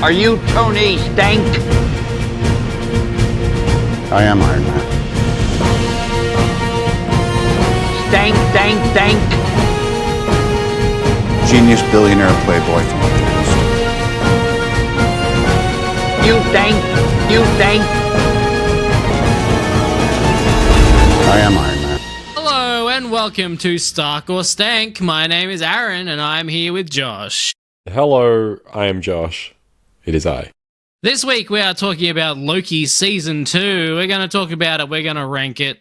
Are you Tony Stank? I am Iron Man. Stank, stank, stank. Genius billionaire playboy from up the coast. You stank, you stank. I am Iron Man. Hello and welcome to Stark or Stank. My name is Aaron and I'm here with Josh. Hello, I am Josh. It is I. This week we are talking about Loki Season 2. We're going to talk about it. We're going to rank it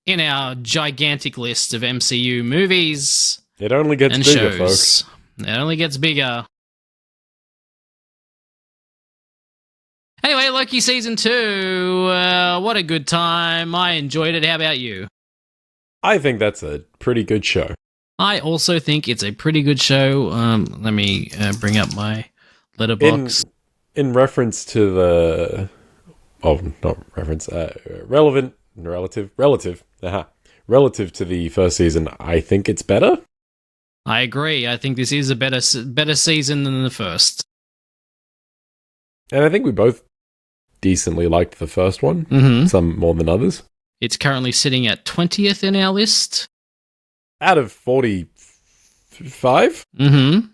in our gigantic list of MCU movies It only gets and bigger, shows. folks. It only gets bigger. Anyway, Loki Season 2. What a good time. I enjoyed it. How about you? I think that's a pretty good show. I also think it's a pretty good show. Let me bring up my letterbox. In reference to the... Oh, not reference. Relative to the first season, I think it's better. I agree. I think this is a better season than the first. And I think we both decently liked the first one. Mm-hmm. Some more than others. It's currently sitting at 20th in our list. Out of 45? Mm-hmm.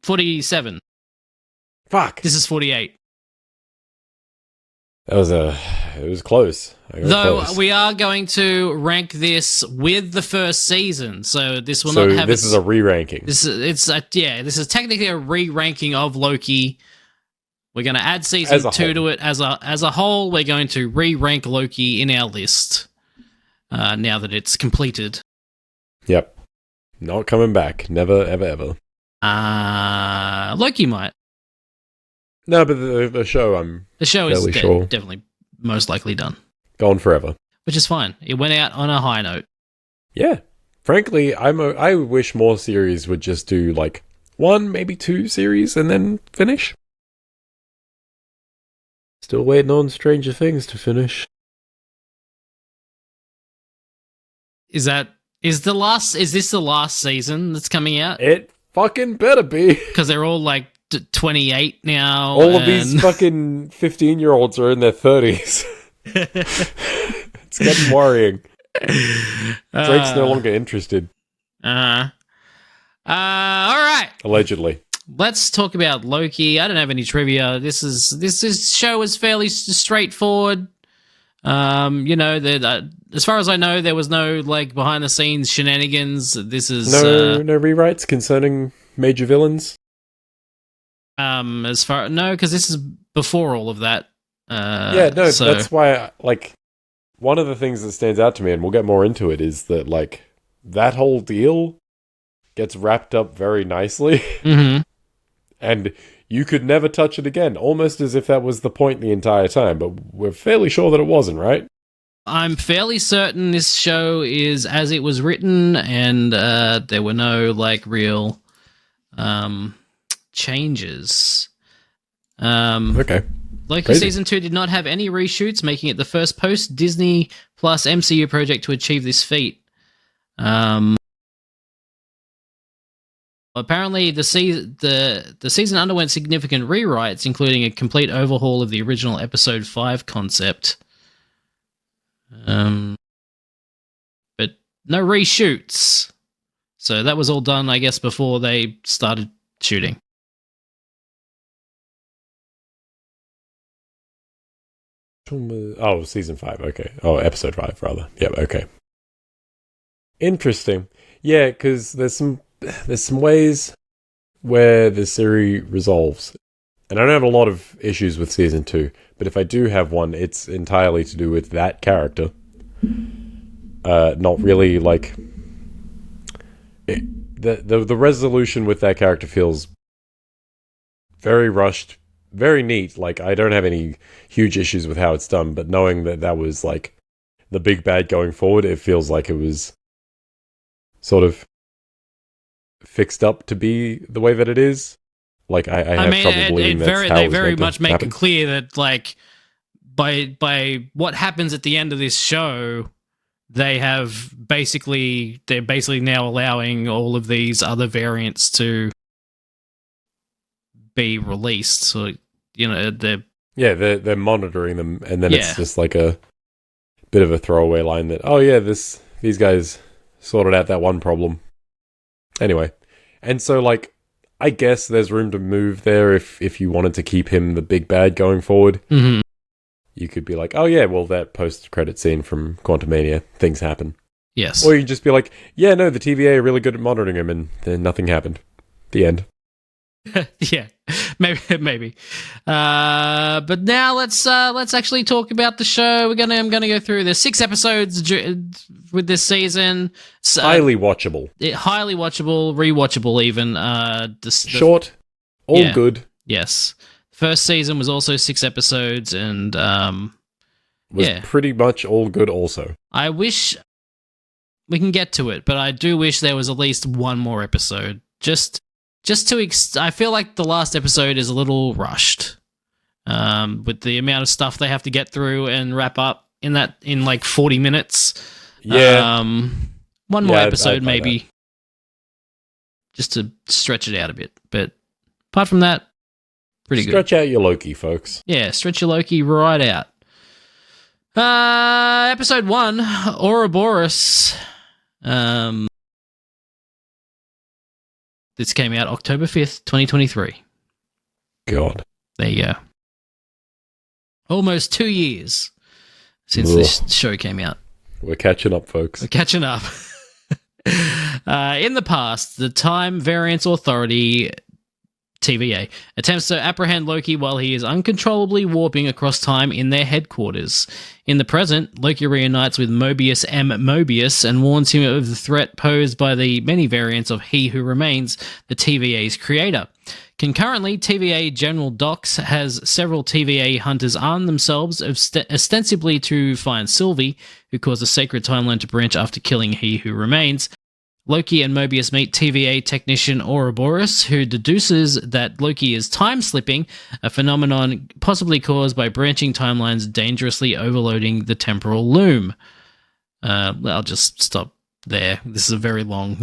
47. Fuck. This is 48. It was close. I got Though close. we are going to rank this with the first season, so this will So not have. this is a re-ranking. This is technically a re-ranking of Loki. We're going to add season 2 to it as a whole. We're going to re-rank Loki in our list now that it's completed. Yep. Not coming back. Never, ever, ever. Loki might. No, but the show, The show is fairly sure. definitely most likely done, gone forever. which is fine. It went out on a high note. Yeah. Frankly, I wish more series would just do like 1, maybe 2 series and then finish. Still waiting on Stranger Things to finish. Is this the last season that's coming out? It fucking better be. Because they're all like 28 now. All of these fucking 15-year-olds are in their 30s. It's getting worrying. Drake's no longer interested. All right. Allegedly. Let's talk about Loki. I don't have any trivia. This show is fairly straightforward. As far as I know, there was no like behind the scenes shenanigans. This is No rewrites concerning major villains. Because this is before all of that. That's why one of the things that stands out to me, and we'll get more into it, is that like that whole deal gets wrapped up very nicely. Mm-hmm. And you could never touch it again, almost as if that was the point the entire time, but we're fairly sure that it wasn't, right? I'm fairly certain this show is as it was written, and there were no like real changes. Okay. Loki Crazy. Season 2 did not have any reshoots, making it the first post-Disney plus MCU project to achieve this feat. Apparently, the season underwent significant rewrites, including a complete overhaul of the original Episode 5 concept. But no reshoots. So that was all done, I guess, before they started shooting. Oh, season 5, okay. Oh, episode 5, rather. Yep, okay. Interesting. Yeah, because there's some ways where the series resolves. And I don't have a lot of issues with season 2, but if I do have one, it's entirely to do with that character. Not really like... The resolution with that character feels very rushed, very neat. Like, I don't have any huge issues with how it's done, but knowing that that was like the big bad going forward, it feels like it was sort of fixed up to be the way that it is. Like, I have trouble believing that's how they it was very meant to much make happen. it clear that, like, by what happens at the end of this show, they're basically now allowing all of these other variants to be released. So they're Yeah, they're monitoring them, and then Yeah. it's just like a bit of a throwaway line that, oh yeah, these guys sorted out that one problem. Anyway, and so like, I guess there's room to move there if you wanted to keep him the big bad going forward. Mhm. You could be like, oh yeah, well that post-credit scene from Quantumania, things happen. Yes. Or you can just be like, yeah, no, the TVA are really good at monitoring him, and then nothing happened. The end. Yeah, maybe. But now let's actually talk about the show. I'm gonna go through the 6 episodes with this season. So, Highly watchable. highly watchable, rewatchable even. Short, all Yeah. good. Yes, first season was also 6 episodes, and Was yeah. pretty much all good also. I wish we can get to it, but I do wish there was at least one more episode. Just to I feel like the last episode is a little rushed, with the amount of stuff they have to get through and wrap up in like 40 minutes. Yeah. One more Yeah, episode I'd buy maybe, just to stretch it out a bit. But apart from that, pretty good. Stretch out your Loki, folks. Yeah, stretch your Loki right out. Episode 1, Ouroboros. This came out October 5th, 2023. God. There you go. Almost 2 years since this show came out. We're catching up, folks. We're catching up. In the past, the Time Variance Authority, TVA, attempts to apprehend Loki while he is uncontrollably warping across time in their headquarters. In the present, Loki reunites with Mobius M. Mobius and warns him of the threat posed by the many variants of He Who Remains, the TVA's creator. Concurrently, TVA General Dox has several TVA hunters arm themselves ostensibly to find Sylvie, who caused a sacred timeline to branch after killing He Who Remains. Loki and Mobius meet TVA technician Ouroboros, who deduces that Loki is time-slipping, a phenomenon possibly caused by branching timelines dangerously overloading the temporal loom. I'll just stop there. This is a very long...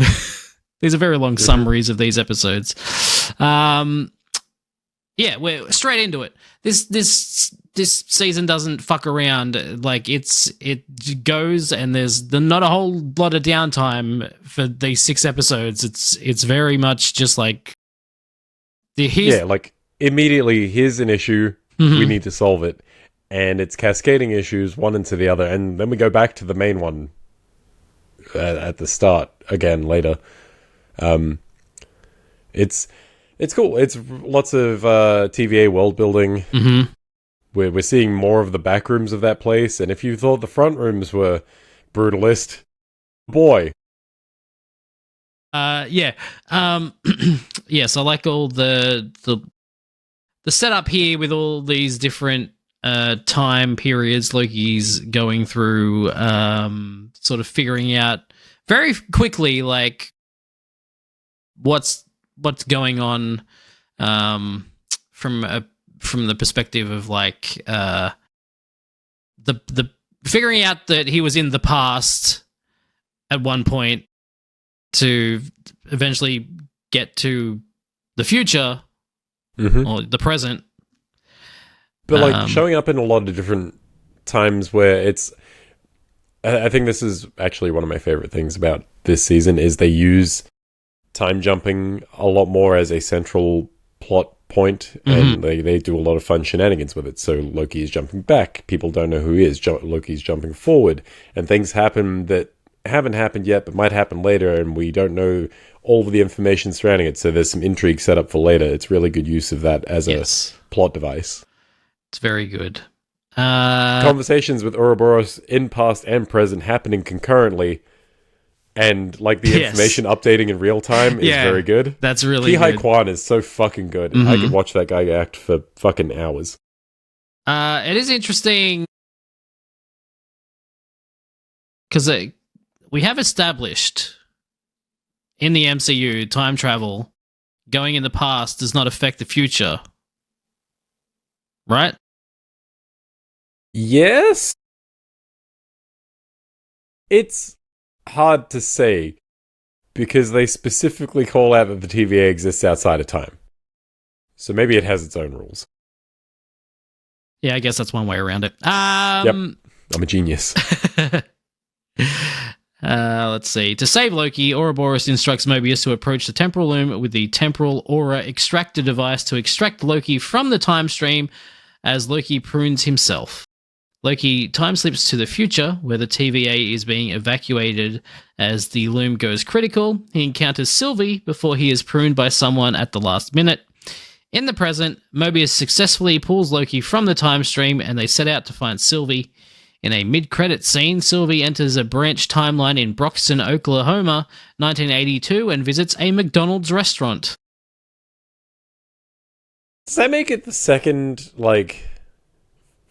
These are very long summaries of these episodes. Yeah, we're straight into it. This season doesn't fuck around. Like it goes, and there's not a whole lot of downtime for these 6 episodes. It's very much just like like immediately here's an issue, we need to solve it, and it's cascading issues one into the other, and then we go back to the main one at the start again later. It's cool. It's lots of TVA world building. Mm-hmm. We're seeing more of the back rooms of that place, and if you thought the front rooms were brutalist, boy. Yeah. Yes, I like all the setup here with all these different time periods Loki's going through, sort of figuring out very quickly like what's going on from the perspective of like the figuring out that he was in the past at one point to eventually get to the future or the present. But like showing up in a lot of different times where it's... I think this is actually one of my favorite things about this season is they use time jumping a lot more as a central plot point, and they do a lot of fun shenanigans with it. So Loki is jumping back, people don't know who he is, Loki's jumping forward, and things happen that haven't happened yet but might happen later, and we don't know all of the information surrounding it, so there's some intrigue set up for later. It's really good use of that as a plot device. It's very good. Conversations with Ouroboros in past and present happening concurrently, and like the information updating in real time is very good. That's really Ki-Hai good. Kwan is so fucking good. I could watch that guy act for fucking hours. It is interesting because we have established in the MCU time travel going in the past does not affect the future, right? Yes? It's hard to say because they specifically call out that the TVA exists outside of time. So maybe it has its own rules. Yeah, I guess that's one way around it. Yep. I'm a genius. Let's see. To save Loki, Ouroboros instructs Mobius to approach the temporal loom with the temporal aura extractor device to extract Loki from the time stream as Loki prunes himself. Loki time slips to the future, where the TVA is being evacuated as the loom goes critical. He encounters Sylvie before he is pruned by someone at the last minute. In the present, Mobius successfully pulls Loki from the time stream, and they set out to find Sylvie. In a mid-credit scene, Sylvie enters a branch timeline in Broxton, Oklahoma, 1982, and visits a McDonald's restaurant. Does that make it the second, like,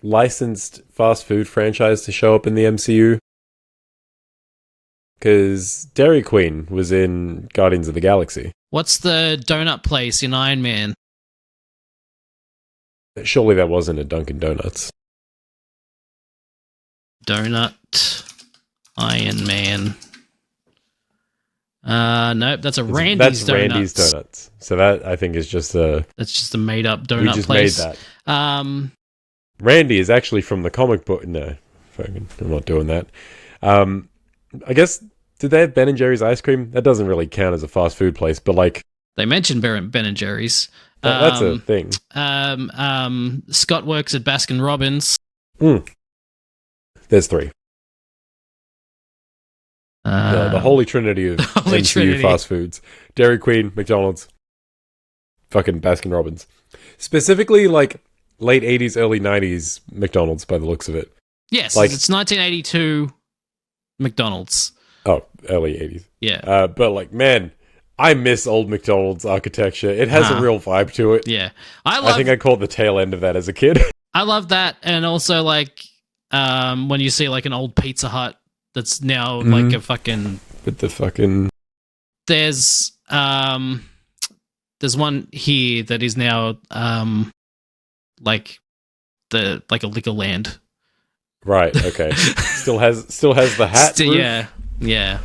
licensed fast food franchise to show up in the MCU? Because Dairy Queen was in Guardians of the Galaxy. What's the donut place in Iron Man? Surely that wasn't a Dunkin' Donuts. Donut Iron Man. Nope, that's Randy's That's Donuts. Randy's Donuts. So that, I think, is just a... That's just a made-up donut we just place. made that. Randy is actually from the comic book... No, I'm not doing that. I guess, did they have Ben & Jerry's ice cream? That doesn't really count as a fast food place, but like... They mentioned Ben & Jerry's. That's a thing. Scott works at Baskin-Robbins. There's three. The holy trinity of MCU fast foods. Dairy Queen, McDonald's, fucking Baskin-Robbins. Specifically, like, late 80s, early 90s McDonald's, by the looks of it. Yes, like, it's 1982 McDonald's. Oh, early 80s. Yeah. But, like, man, I miss old McDonald's architecture. It has a real vibe to it. Yeah. I think I caught the tail end of that as a kid. I love that, and also, like, when you see, like, an old Pizza Hut that's now, like, a fucking... With the fucking... There's one here that is now, like a Liquor Land. Right, okay. Still has the hat roof? Yeah.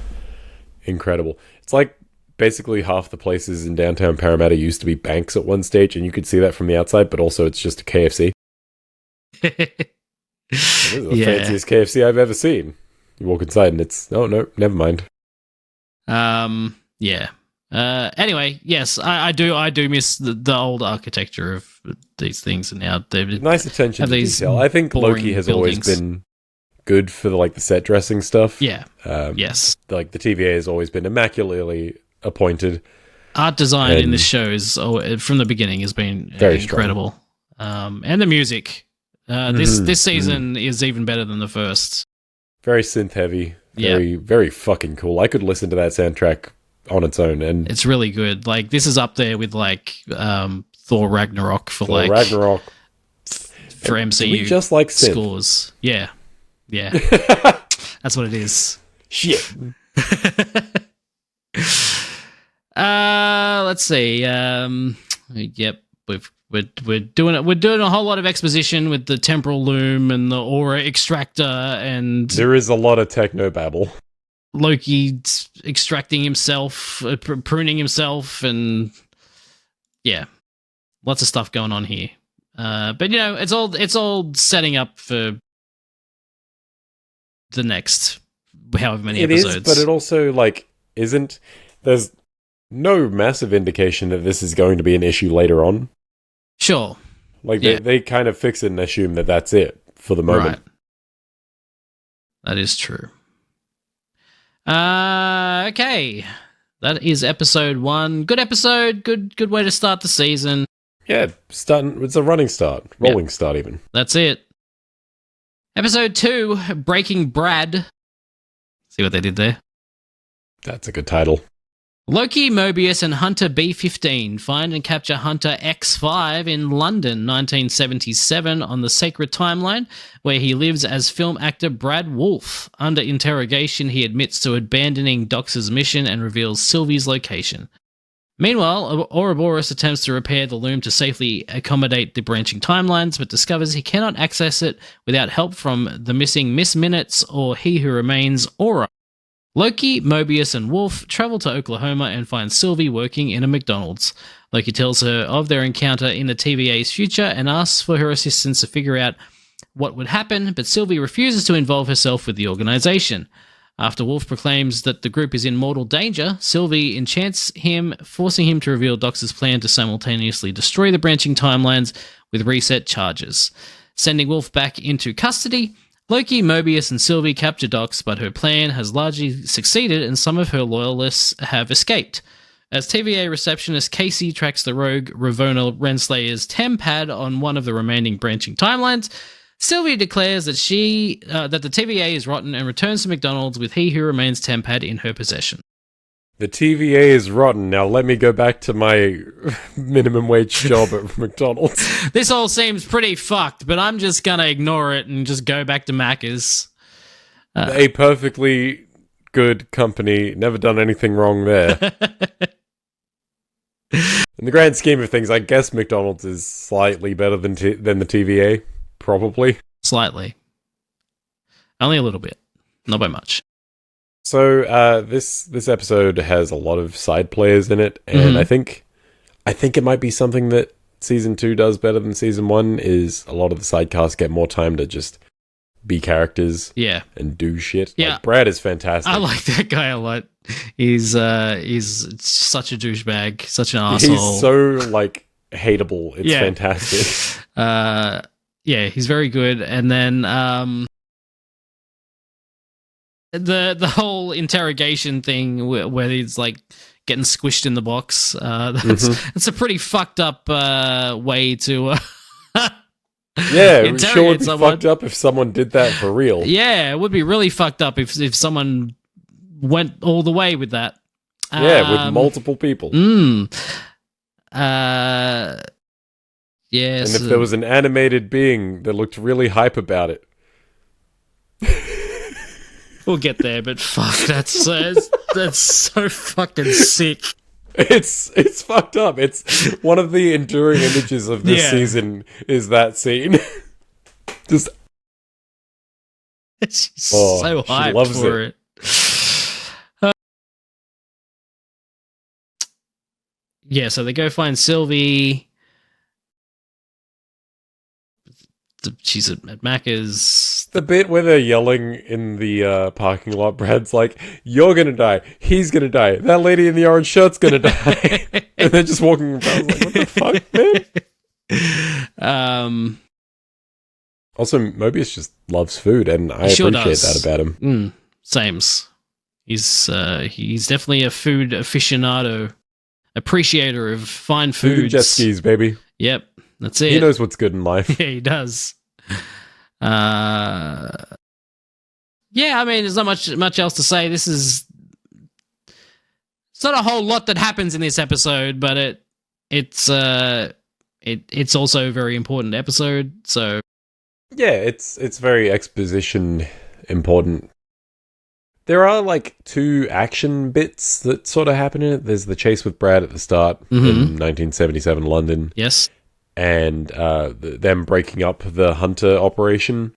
Incredible. It's like basically half the places in downtown Parramatta used to be banks at one stage, and you could see that from the outside, but also it's just a KFC. This is the fanciest KFC I've ever seen. You walk inside and it's... Oh, no, never mind. Yeah. Anyway, yes, I do miss the old architecture of these things, and now they've... Nice attention to detail. I think Loki has always been good for the set dressing stuff. Yeah. Yes. Like, the TVA has always been immaculately appointed. Art design in this show is, from the beginning, has been very incredible. And the music. This season is even better than the first. Very synth heavy. Very fucking cool. I could listen to that soundtrack on its own, and it's really good. Like, this is up there with Thor Ragnarok for Ragnarok for MCU. We just like synth scores. Yeah. That's what it is. Shit. Let's see. Yep, we're doing it. We're doing a whole lot of exposition with the temporal loom and the aura extractor, and there is a lot of techno babble. Loki extracting himself, pruning himself, and lots of stuff going on here. But it's all setting up for the next however many episodes. It is, but it also isn't. There's no massive indication that this is going to be an issue later on. Sure. They kind of fix it and assume that that's it for the moment. Right. That is true. Okay. That is episode 1. Good episode. Good way to start the season. Yeah, it's a running start. Rolling start even. That's it. Episode 2, Breaking Brad. See what they did there? That's a good title. Loki, Mobius, and Hunter B-15 find and capture Hunter X5 in London, 1977, on the Sacred Timeline, where he lives as film actor Brad Wolfe. Under interrogation, he admits to abandoning Dox's mission and reveals Sylvie's location. Meanwhile, Ouroboros attempts to repair the loom to safely accommodate the branching timelines, but discovers he cannot access it without help from the missing Miss Minutes or He Who Remains Aura. Loki, Mobius, and Wolf travel to Oklahoma and find Sylvie working in a McDonald's. Loki tells her of their encounter in the TVA's future and asks for her assistance to figure out what would happen, but Sylvie refuses to involve herself with the organization. After Wolf proclaims that the group is in mortal danger, Sylvie enchants him, forcing him to reveal Dox's plan to simultaneously destroy the branching timelines with reset charges. Sending Wolf back into custody, Loki, Mobius, and Sylvie capture Dox, but her plan has largely succeeded and some of her loyalists have escaped. As TVA receptionist Casey tracks the rogue Ravonna Renslayer's TemPad on one of the remaining branching timelines, Sylvie declares that that the TVA is rotten and returns to McDonald's with He Who Remains TemPad in her possession. The TVA is rotten. Now let me go back to my minimum wage job at McDonald's. This all seems pretty fucked, but I'm just gonna ignore it and just go back to Macca's. A perfectly good company. Never done anything wrong there. In the grand scheme of things, I guess McDonald's is slightly better than the TVA. Probably. Slightly. Only a little bit. Not by much. So this episode has a lot of side players in it, and I think it might be something that season 2 does better than season 1. Is a lot of the side casts get more time to just be characters, and do shit. Yeah, like, Brad is fantastic. I like that guy a lot. He's such a douchebag, such an asshole. He's so like hateable. It's fantastic. Yeah, he's very good. And then the whole interrogation thing where he's like getting squished in the box. That's a pretty fucked up way to it sure would be fucked up if someone did that for real. Yeah, it would be really fucked up if someone went all the way with that. With multiple people. Yes. And if there was an animated being that looked really hype about it. We'll get there, but fuck, that's so fucking sick. It's fucked up. It's one of the enduring images of this season is that scene. Just she's so hyped for it. So they go find Sylvie. She's at Macca's. The bit where they're yelling in the parking lot, Brad's like, "You're gonna die. He's gonna die. That lady in the orange shirt's gonna die." And they're just walking around. I was like, what the fuck, man? Also, Mobius just loves food, and I appreciate that about him. Sames. He's definitely a food aficionado, appreciator of fine foods. Food and jet skis, baby. Yep. That's it. He knows what's good in life. Yeah, he does. I mean, there's not much else to say. It's not a whole lot that happens in this episode, but it's also a very important episode. So yeah, it's very exposition important. There are like 2 action bits that sort of happen in it. There's the chase with Brad at the start in 1977 London. Yes. And them breaking up the Hunter operation.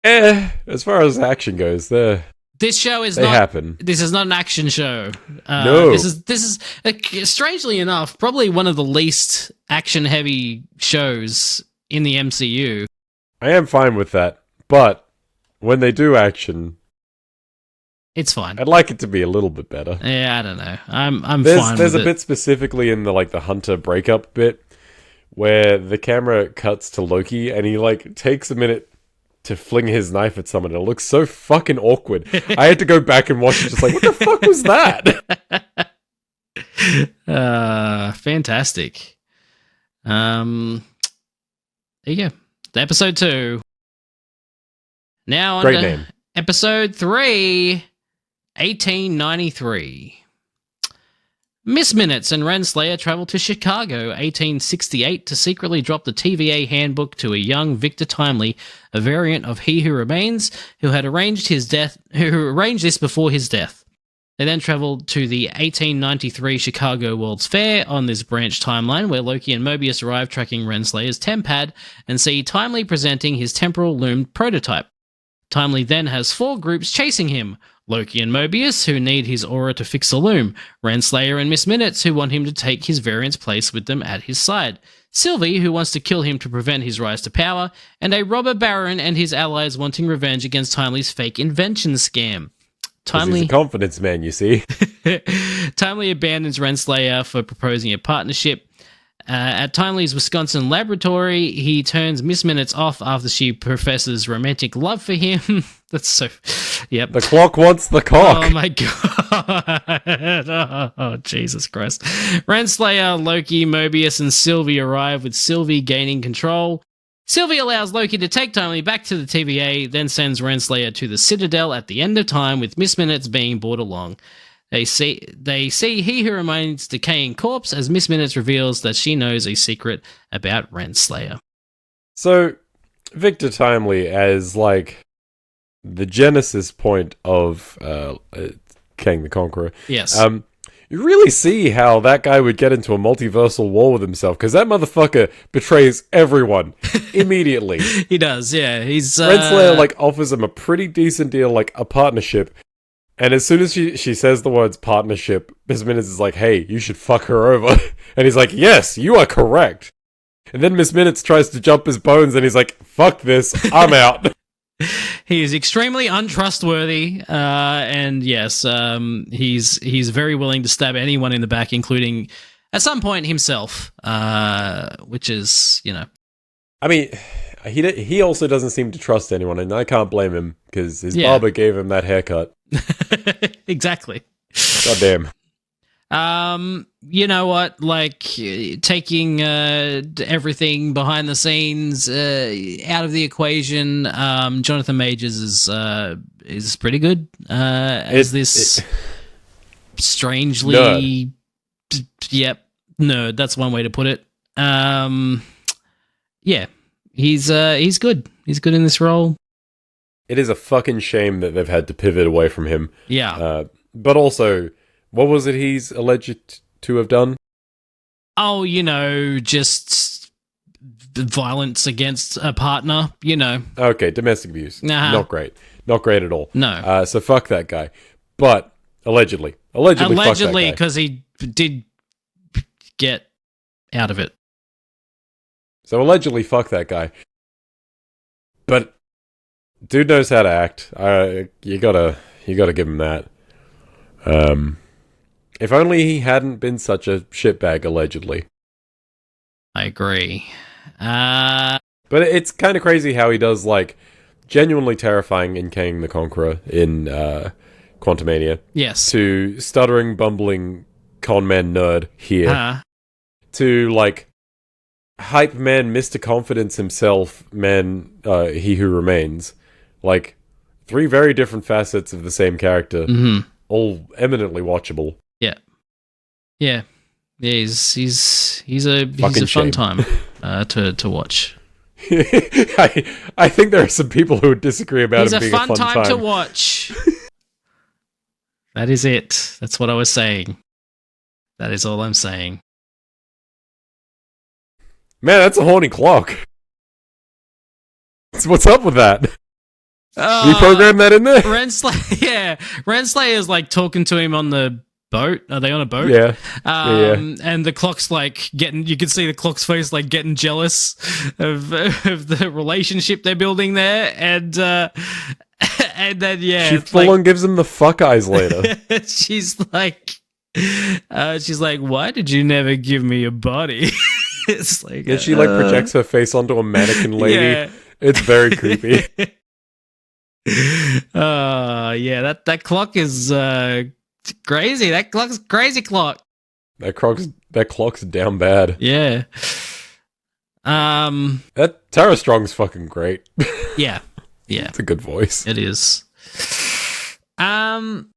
As far as action goes, this happen. This is not an action show. No, this is strangely enough probably one of the least action-heavy shows in the MCU. I am fine with that, but when they do action, it's fine. I'd like it to be a little bit better. Yeah, I don't know. I'm fine. There's a bit specifically in the Hunter breakup bit where the camera cuts to Loki and he like takes a minute to fling his knife at someone. It looks so fucking awkward. I had to go back and watch it. Just like, what the fuck was that? Fantastic. There you go. Episode 2. Now on Great name. Episode 3. 1893. Miss Minutes and Renslayer travel to Chicago, 1868, to secretly drop the TVA handbook to a young Victor Timely, a variant of He Who Remains, who had arranged this before his death. They then traveled to the 1893 Chicago World's Fair on this branch timeline, where Loki and Mobius arrive tracking Renslayer's TemPad and see Timely presenting his temporal loomed prototype. Timely then has 4 groups chasing him. Loki and Mobius, who need his aura to fix the loom. Renslayer and Miss Minutes, who want him to take his variant's place with them at his side. Sylvie, who wants to kill him to prevent his rise to power. And a robber baron and his allies wanting revenge against Timely's fake invention scam. He's a confidence man, you see. Timely abandons Renslayer for proposing a partnership. At Timely's Wisconsin laboratory, he turns Miss Minutes off after she professes romantic love for him. That's so... Yep. The clock wants the cock. Oh my god. Oh, Jesus Christ. Renslayer, Loki, Mobius, and Sylvie arrive, with Sylvie gaining control. Sylvie allows Loki to take Timely back to the TVA, then sends Renslayer to the Citadel at the end of time, with Miss Minutes being brought along. They see He Who Remains decaying corpse as Miss Minutes reveals that she knows a secret about Renslayer. So, Victor Timely as, like, the genesis point of Kang the Conqueror. Yes. You really see how that guy would get into a multiversal war with himself, because that motherfucker betrays everyone immediately. He does, yeah. Renslayer, like, offers him a pretty decent deal, like, a partnership. And as soon as she says the words partnership, Miss Minutes is like, hey, you should fuck her over. And he's like, yes, you are correct. And then Miss Minutes tries to jump his bones and he's like, fuck this, I'm out. He is extremely untrustworthy, and yes, he's very willing to stab anyone in the back, including, at some point, himself, which is, you know. I mean... He also doesn't seem to trust anyone, and I can't blame him, because his barber gave him that haircut. Exactly. Goddamn. You know what? Like, taking everything behind the scenes out of the equation, Jonathan Majors is pretty good as this strangely... Yep. Nerd, that's one way to put it. Yeah. He's good. He's good in this role. It is a fucking shame that they've had to pivot away from him. Yeah. But also, what was it he's alleged to have done? Oh, you know, just violence against a partner, you know. Okay, domestic abuse. Nah. Not great. Not great at all. No. So fuck that guy. But, allegedly, fuck that guy. Because he did get out of it. So allegedly, fuck that guy. But dude knows how to act. You gotta give him that. If only he hadn't been such a shitbag, allegedly. I agree. But it's kind of crazy how he does, like, genuinely terrifying in Kang the Conqueror in Quantumania. Yes. To stuttering, bumbling con man nerd here. To, like, hype man, Mr. Confidence himself, man, He Who Remains. Like, 3 very different facets of the same character, all eminently watchable. Yeah. Yeah. Yeah, he's a fun time to watch. I think there are some people who would disagree about him being a fun time. He's a fun time to watch. That is it. That's what I was saying. That is all I'm saying. Man, that's a horny clock. What's up with that? You program that in there? Renslayer is like talking to him on the boat. Are they on a boat? Yeah. And the clock's like you can see the clock's face like getting jealous of the relationship they're building there, and then she full on gives him the fuck eyes later. she's like, why did you never give me a body? It's like, and she like projects her face onto a mannequin lady. Yeah. It's very creepy. Yeah, that clock is crazy. That clock's crazy clock. That clock's down bad. Yeah. That Tara Strong's fucking great. Yeah. Yeah. It's a good voice. It is. And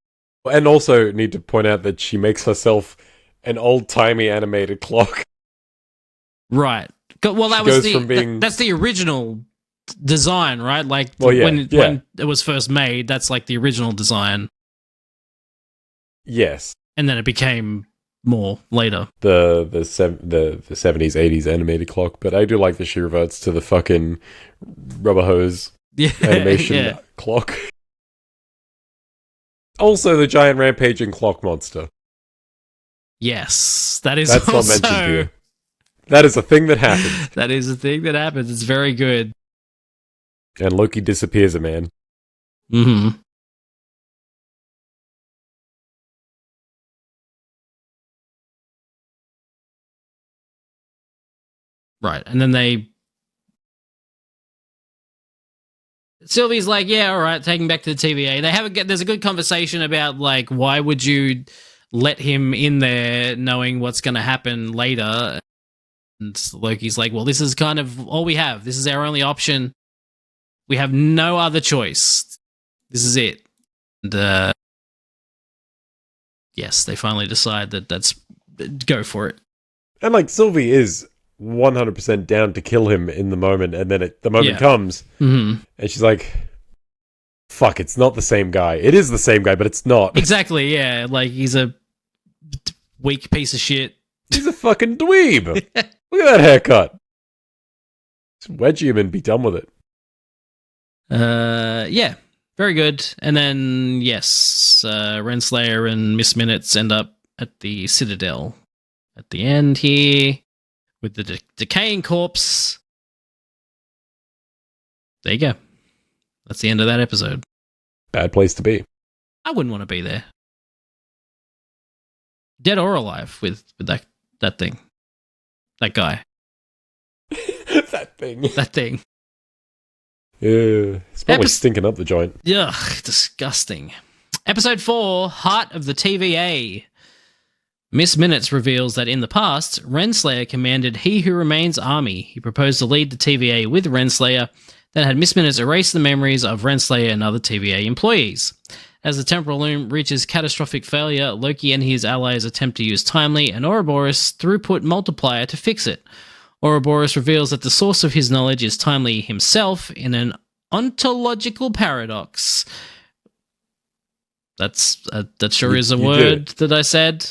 also need to point out that she makes herself an old-timey animated clock. Right. Well, that's the original design, right? Like when it was first made, that's like the original design. Yes. And then it became more later. The 70s, 80s animated clock, but I do like that she reverts to the fucking rubber hose animation clock. Also, the giant rampaging clock monster. Yes, that is That's also... not mentioned here. That is a thing that happens. That is a thing that happens. It's very good. And Loki disappears a man. Mm-hmm. Right, and then Sylvie's like, yeah, all right, take him back to the TVA. There's a good conversation about, like, why would you let him in there knowing what's going to happen later? And Loki's like, well, this is kind of all we have. This is our only option. We have no other choice. This is it. And, yes, they finally decide that's go for it. And, like, Sylvie is 100% down to kill him in the moment, and then the moment comes, and she's like, fuck, it's not the same guy. It is the same guy, but it's not. Exactly, yeah. Like, he's a weak piece of shit. He's a fucking dweeb. Look at that haircut. Just wedge him and be done with it. Yeah, very good. And then, yes, Renslayer and Miss Minutes end up at the Citadel at the end here with the decaying corpse. There you go. That's the end of that episode. Bad place to be. I wouldn't want to be there. Dead or alive with that thing. That guy. That thing. That thing. Yeah, it's probably stinking up the joint. Ugh, disgusting. Episode 4, Heart of the TVA. Miss Minutes reveals that in the past, Renslayer commanded He Who Remains army. He proposed to lead the TVA with Renslayer, then had Miss Minutes erase the memories of Renslayer and other TVA employees. As the temporal loom reaches catastrophic failure, Loki and his allies attempt to use Timely and Ouroboros' throughput multiplier to fix it. Ouroboros reveals that the source of his knowledge is Timely himself in an ontological paradox. That sure is a word that I said.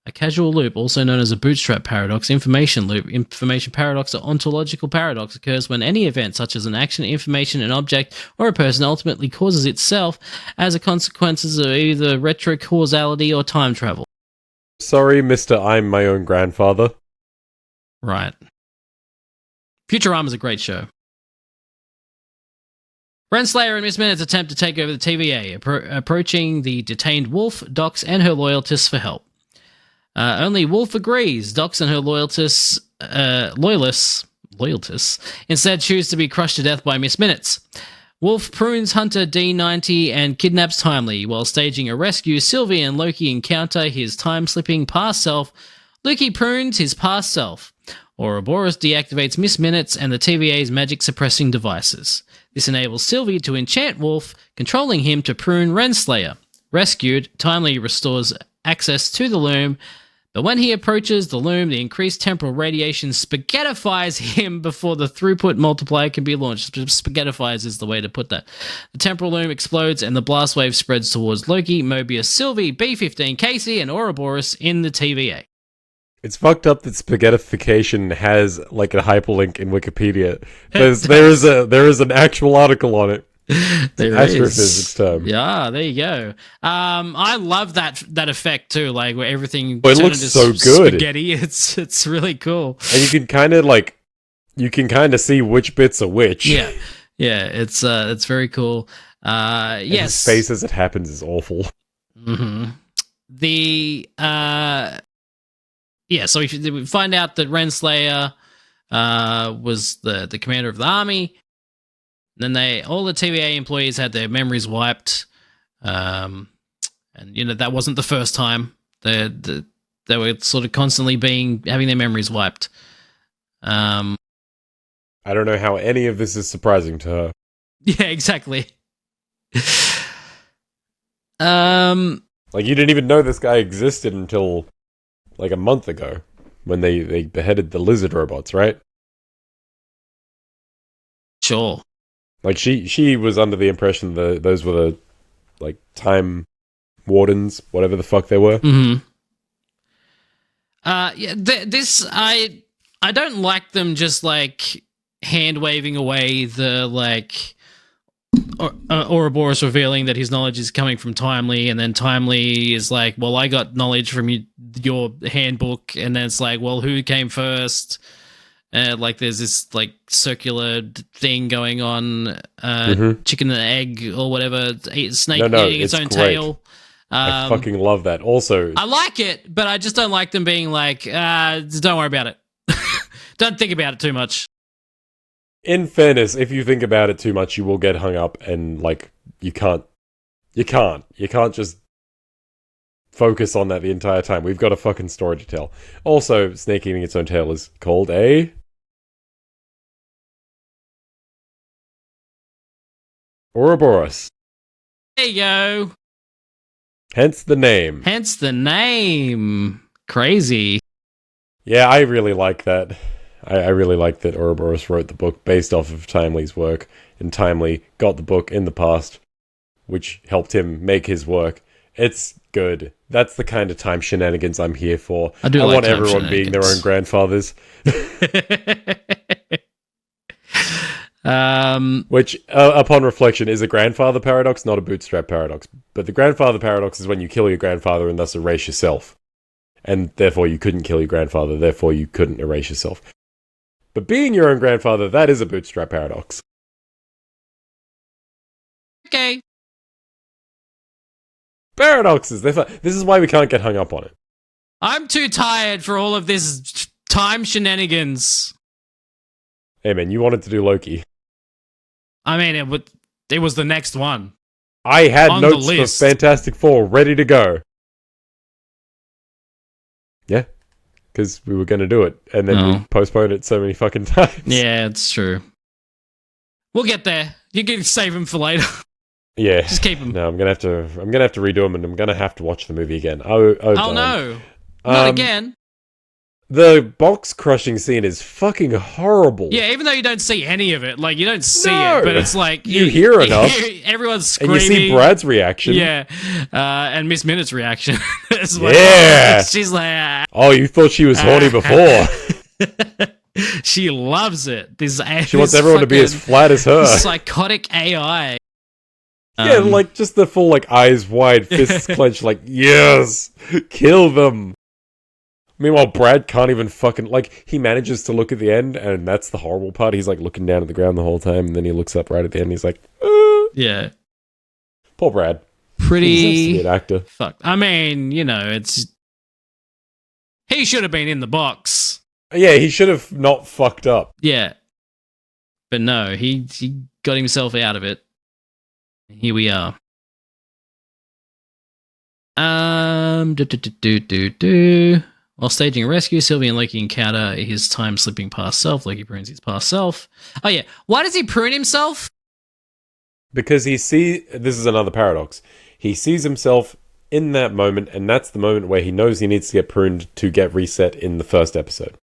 A casual loop, also known as a bootstrap paradox, information loop, information paradox, or ontological paradox occurs when any event, such as an action, information, an object, or a person, ultimately causes itself as a consequence of either retrocausality or time travel. Sorry, Mr. I'm my own grandfather. Right. Futurama's a great show. Renslayer and Miss Minutes attempt to take over the TVA, approaching the detained Wolf, Dox, and her loyalists for help. Only Wolf agrees. Dox and her loyalists instead choose to be crushed to death by Miss Minutes. Wolf prunes Hunter D90 and kidnaps Timely. While staging a rescue, Sylvie and Loki encounter his time-slipping past self. Loki prunes his past self. Ouroboros deactivates Miss Minutes and the TVA's magic-suppressing devices. This enables Sylvie to enchant Wolf, controlling him to prune Renslayer. Rescued, Timely restores access to the loom, but when he approaches the loom, the increased temporal radiation spaghettifies him before the throughput multiplier can be launched. Spaghettifies is the way to put that. The temporal loom explodes and the blast wave spreads towards Loki, Mobius, Sylvie, B-15, Casey, and Ouroboros in the TVA. It's fucked up that spaghettification has like a hyperlink in Wikipedia. There is an actual article on it. There astrophysics is. term. Yeah, there you go. I love that effect too, like where everything it looks so good. Spaghetti. It's really cool. And you can kind of see which bits are which. Yeah. It's very cool. Yes. His face as it happens is awful. Mm-hmm. So we find out that Renslayer was the commander of the army. Then all the TVA employees had their memories wiped, and that wasn't the first time. They were sort of constantly having their memories wiped. I don't know how any of this is surprising to her. Yeah, exactly. Like you didn't even know this guy existed until like a month ago when they beheaded the lizard robots, right? Sure. Like she was under the impression that those were the like time wardens, whatever the fuck they were. Mm-hmm. I don't like them just like hand waving away the Ouroboros revealing that his knowledge is coming from Timely, and then Timely is like, well, I got knowledge from your handbook, and then it's like, well, who came first? There's this circular thing going on, chicken and egg or whatever, snake eating its own great. tail. I fucking love that. Also, I like it, but I just don't like them being like, don't worry about it. Don't think about it too much. in fairness, if you think about it too much, you will get hung up, and you can't just focus on that the entire time. We've got a fucking story to tell. Also, snake eating its own tail is called a Ouroboros. There you go. Hence the name. Crazy. Yeah, I really like that. I really like that Ouroboros wrote the book based off of Timely's work, and Timely got the book in the past, which helped him make his work. It's good. That's the kind of time shenanigans I'm here for. I want everyone being their own grandfathers. Which, upon reflection, is a grandfather paradox, not a bootstrap paradox. But the grandfather paradox is when you kill your grandfather and thus erase yourself. And therefore you couldn't kill your grandfather, therefore you couldn't erase yourself. But being your own grandfather, that is a bootstrap paradox. Okay. Paradoxes. This is why we can't get hung up on it. I'm too tired for all of this time shenanigans. Hey man, you wanted to do Loki. I mean, it was the next one. I had notes for Fantastic Four ready to go. Yeah. Because we were going to do it, and then we postponed it so many fucking times. Yeah, it's true. We'll get there. You can save them for later. Yeah, just keep them. No, I'm gonna have to redo them, and I'm gonna have to watch the movie again. Oh no, not again. The box crushing scene is fucking horrible. Yeah, even though you don't see any of it, you don't see it, but it's like you hear enough. Everyone's screaming, and you see Brad's reaction. Yeah, and Miss Minutte's reaction as well. Yeah, she's like, "Oh, you thought she was horny before." She loves it. She wants everyone to be as flat as her. Psychotic AI. Yeah, just the full eyes wide, fists clenched, yes, kill them. Meanwhile, Brad can't even fucking he manages to look at the end, and that's the horrible part. He's looking down at the ground the whole time, and then he looks up right at the end. And he's like, yeah, poor Brad. Pretty good actor. Fuck. I mean, it's he should have been in the box. Yeah, he should have not fucked up. Yeah, but no, he got himself out of it. Here we are. While staging a rescue, Sylvie and Loki encounter his time slipping past self. Loki prunes his past self. Oh yeah, why does he prune himself? Because this is another paradox. He sees himself in that moment, and that's the moment where he knows he needs to get pruned to get reset in the first episode.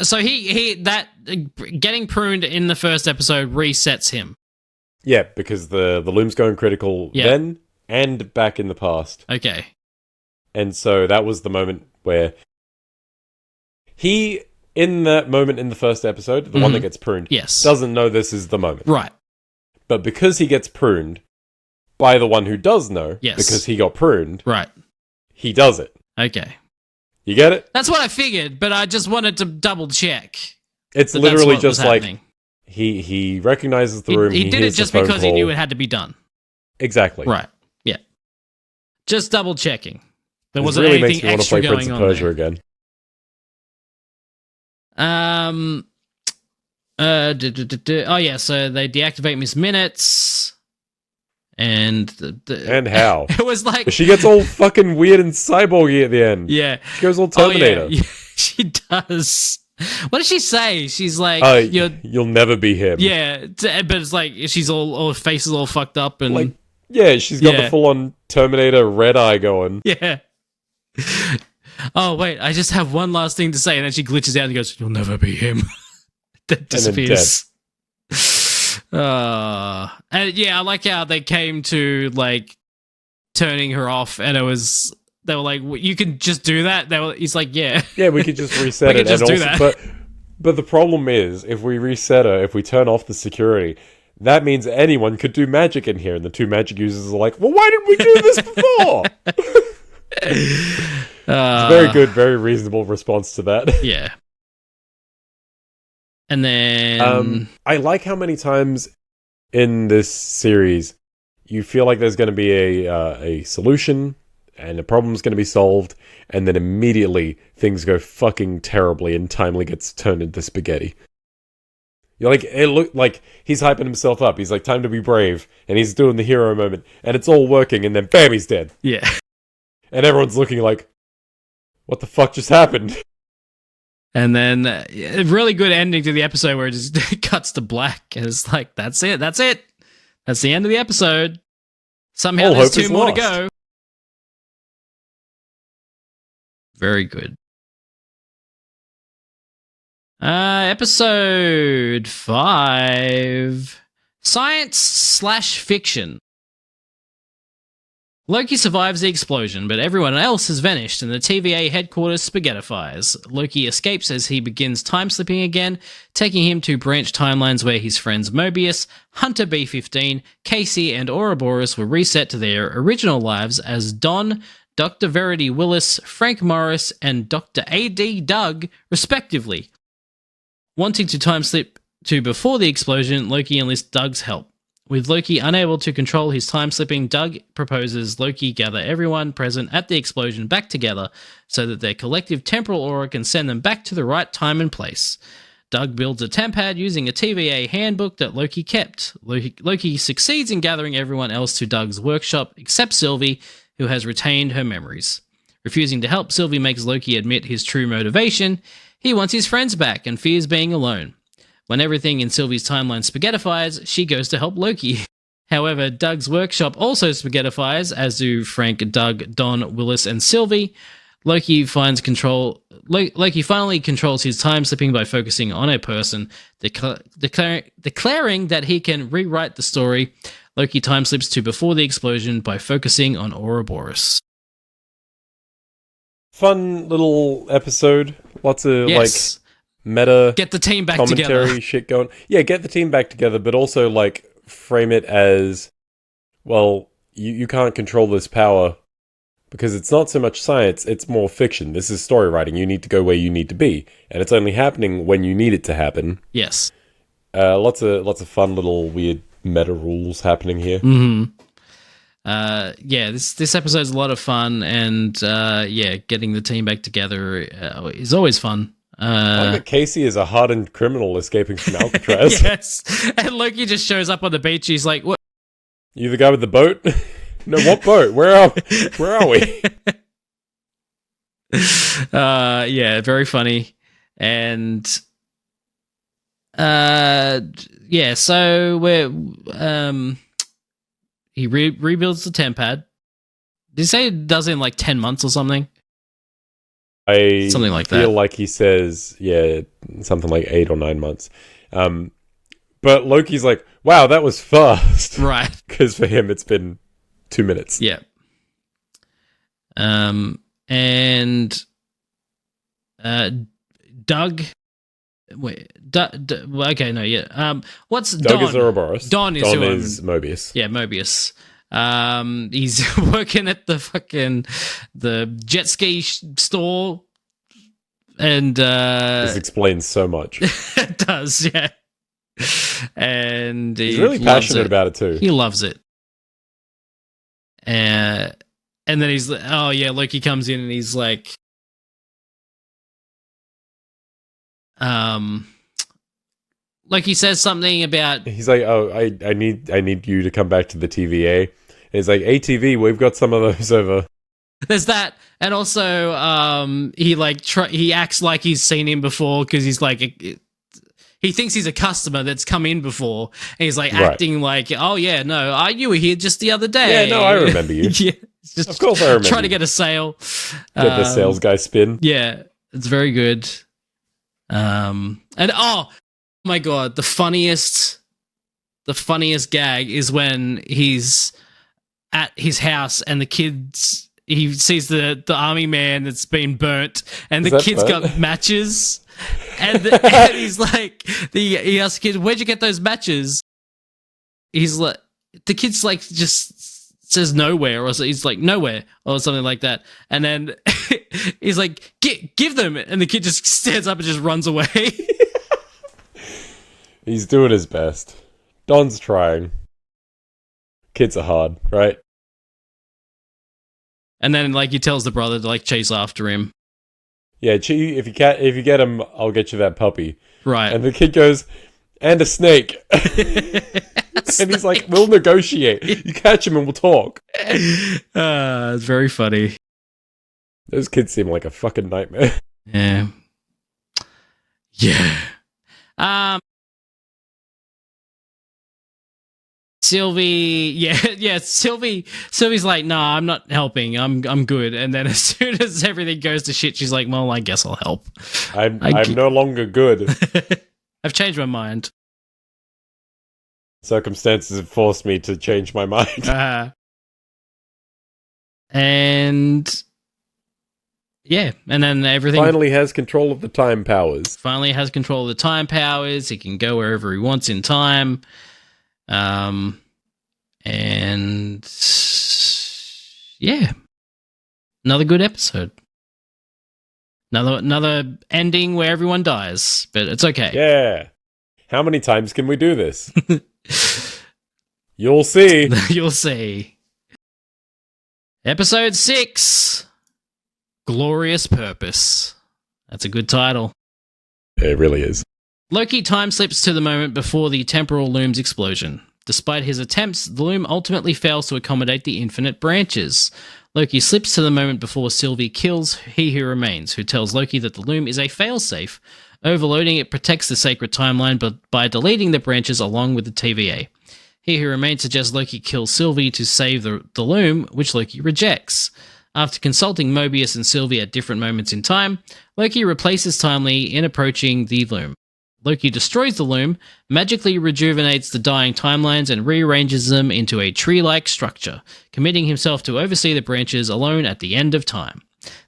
So getting pruned in the first episode resets him. Yeah, because the loom's going critical then and back in the past. Okay. And so that was the moment where he, in that moment in the first episode, the one that gets pruned, doesn't know this is the moment. Right. But because he gets pruned by the one who does know, because he got pruned, right, he does it. Okay. You get it? That's what I figured, but I just wanted to double check. It's literally just he recognizes the room. He did it just because he knew it had to be done. Exactly. Right. Yeah. Just double checking. There this wasn't really anything makes me want to extra play going Prince of on Persia there. again. Oh yeah, so they deactivate Miss Minutes, and and how it was she gets all fucking weird and cyborgy at the end. Yeah, she goes all Terminator. Oh, yeah. She does. What does she say? She's like, "You'll never be him." Yeah, but it's like she's all her face is all fucked up and yeah, she's got the full on Terminator red eye going. Yeah. Oh wait, I just have one last thing to say, and then she glitches out and goes, "You'll never be him." That disappears. And yeah, I like how they came to turning her off, and they were like, "You can just do that." He's like, "Yeah, yeah, we could just reset we it." Could just and do also, that. But the problem is, if we reset her, if we turn off the security, that means anyone could do magic in here, and the two magic users are like, well, why didn't we do this before? It's a very good, very reasonable response to that. Yeah. And then... I like how many times in this series you feel like there's going to be a solution, and the problem's going to be solved, and then immediately things go fucking terribly and Timely gets turned into spaghetti. You're like, it looked like he's hyping himself up. He's like, time to be brave, and he's doing the hero moment, and it's all working, and then bam, he's dead. Yeah. And everyone's looking like, what the fuck just happened? And then a really good ending to the episode where it just cuts to black, and it's like, that's it. That's the end of the episode. Somehow All there's hope is 2 more to lost. go. Very good. Episode 5. Science/fiction. Loki survives the explosion, but everyone else has vanished and the TVA headquarters spaghettifies. Loki escapes as he begins time-slipping again, taking him to branch timelines where his friends Mobius, Hunter B-15, Casey, and Ouroboros were reset to their original lives as Don, Dr. Verity Willis, Frank Morris, and Dr. A.D. Doug, respectively. Wanting to time-slip to before the explosion, Loki enlists Doug's help. With Loki unable to control his time-slipping, Doug proposes Loki gather everyone present at the explosion back together so that their collective temporal aura can send them back to the right time and place. Doug builds a tempad using a TVA handbook that Loki kept. Loki succeeds in gathering everyone else to Doug's workshop except Sylvie, who has retained her memories. Refusing to help, Sylvie makes Loki admit his true motivation. He wants his friends back and fears being alone. When everything in Sylvie's timeline spaghettifies, she goes to help Loki. However, Doug's workshop also spaghettifies, as do Frank, Doug, Don, Willis, and Sylvie. Loki finally controls his time slipping by focusing on a person, declaring that he can rewrite the story. Loki time slips to before the explosion by focusing on Ouroboros. Fun little episode. Lots of Yes. meta Get the team back commentary together. shit going. Yeah, get the team back together, but also frame it as, well, you can't control this power because it's not so much science, it's more fiction. This is story writing. You need to go where you need to be, and it's only happening when you need it to happen. Yes. Lots of fun little weird meta rules happening here. Mm-hmm. This episode's a lot of fun, and getting the team back together is always fun. I like that Casey is a hardened criminal escaping from Alcatraz. Yes, and Loki just shows up on the beach. He's like, "What? You the guy with the boat? No, what boat? Where are we?" Very funny, and so we're he rebuilds the tempad. Did you say it does it in 10 months or something? Something like that. I feel like he says, something like 8 or 9 months. But Loki's like, wow, that was fast. Right. Because for him, it's been 2 minutes. Yeah. Doug... Wait, okay, no, yeah. What's Doug Don? is Ouroboros. Don is Mobius. Yeah, Mobius. He's working at the jet ski store, and This explains so much. it does, yeah. And He's really passionate about it too. He loves it. And then he's like, oh yeah, Loki comes in and he's like, he says something about... He's like, oh, I need you to come back to the TVA. And he's like, ATV, we've got some of those over. There's that, and also he acts like he's seen him before because he's like he thinks he's a customer that's come in before, and he's acting like, oh yeah, no, you were here just the other day. Yeah, no, I remember you. Yeah, it's just of course I remember. Trying to get a sale. Get the sales guy spin. Yeah, it's very good. And oh my god, the funniest gag is when he's at his house and the kids, he sees the army man that's been burnt, and the kids got matches, and he's like, he asks the kid, "Where'd you get those matches?" He's like, the kid's like, just says nowhere, or he's like nowhere, or something like that. And then he's like, "Give them," and the kid just stands up and just runs away. He's doing his best. Don's trying. Kids are hard, right? And then like he tells the brother to like chase after him. Yeah, if you get him, I'll get you that puppy. Right. And the kid goes, "And a snake." And he's like, "We'll negotiate. You catch him and we'll talk." It's very funny. Those kids seem like a fucking nightmare. Yeah. Yeah. Sylvie, Sylvie's like, "Nah, I'm not helping. I'm good." And then as soon as everything goes to shit, she's like, "Well, I guess I'll help. I'm no longer good. I've changed my mind." Circumstances have forced me to change my mind. And yeah, and then everything finally has control of the time powers. Finally has control of the time powers. He can go wherever he wants in time. And yeah, another good episode. Another ending where everyone dies, but it's okay. Yeah. How many times can we do this? You'll see. You'll see. Episode 6, Glorious Purpose. That's a good title. It really is. Loki time slips to the moment before the temporal loom's explosion. Despite his attempts, the loom ultimately fails to accommodate the infinite branches. Loki slips to the moment before Sylvie kills He Who Remains, who tells Loki that the loom is a failsafe. Overloading it protects the sacred timeline but by deleting the branches along with the TVA. He Who Remains suggests Loki kills Sylvie to save the loom, which Loki rejects. After consulting Mobius and Sylvie at different moments in time, Loki replaces Timely in approaching the loom. Loki destroys the loom, magically rejuvenates the dying timelines, and rearranges them into a tree-like structure, committing himself to oversee the branches alone at the end of time.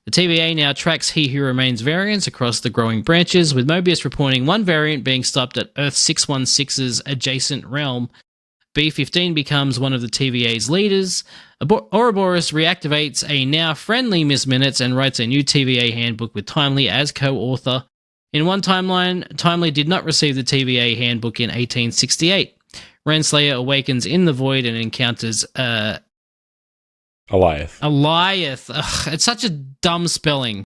The TVA now tracks He Who Remains variants across the growing branches, with Mobius reporting one variant being stopped at Earth 616's adjacent realm. B-15 becomes one of the TVA's leaders. Ouroboros reactivates a now friendly Miss Minutes and writes a new TVA handbook with Timely as co-author. In one timeline, Timely did not receive the TVA handbook in 1868. Renslayer awakens in the void and encounters Eliath. Ugh, it's such a dumb spelling.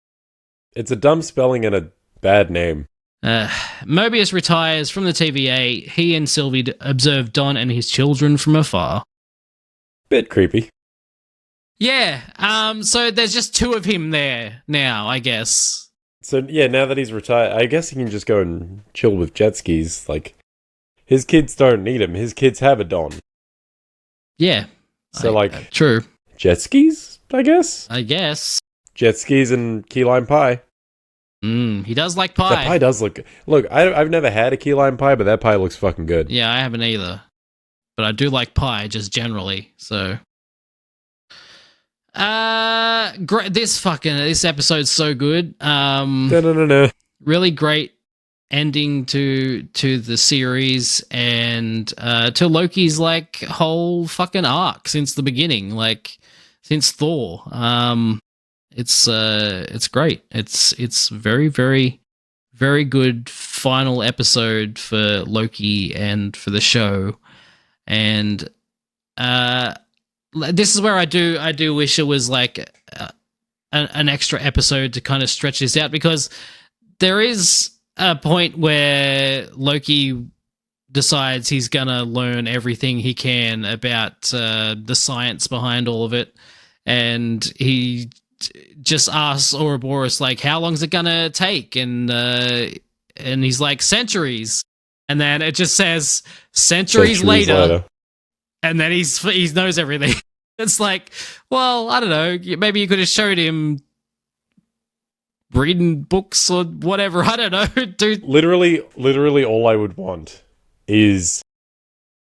It's a dumb spelling and a bad name. Mobius retires from the TVA. He and Sylvie observe Don and his children from afar. Bit creepy. Yeah, so there's just two of him there now, I guess. So, yeah, now that he's retired, I guess he can just go and chill with jet skis. Like, his kids don't need him. His kids have a Don. Yeah. So, true. Jet skis, I guess? I guess. Jet skis and key lime pie. He does like pie. That pie does look... Look, I've never had a key lime pie, but that pie looks fucking good. Yeah, I haven't either. But I do like pie, just generally, so... Great. This episode's so good. Really great ending to the series and to Loki's like whole fucking arc since the beginning, like since Thor. It's great. It's very, very, very good final episode for Loki and for the show. And this is where I do wish it was like an extra episode to kind of stretch this out, because there is a point where Loki decides he's gonna learn everything he can about the science behind all of it, and he just asks Ouroboros like, "How long's it gonna take?" And he's like, "Centuries," and then it just says centuries later. And then he knows everything. It's like, well, I don't know. Maybe you could have showed him reading books or whatever. I don't know, dude. Literally, all I would want is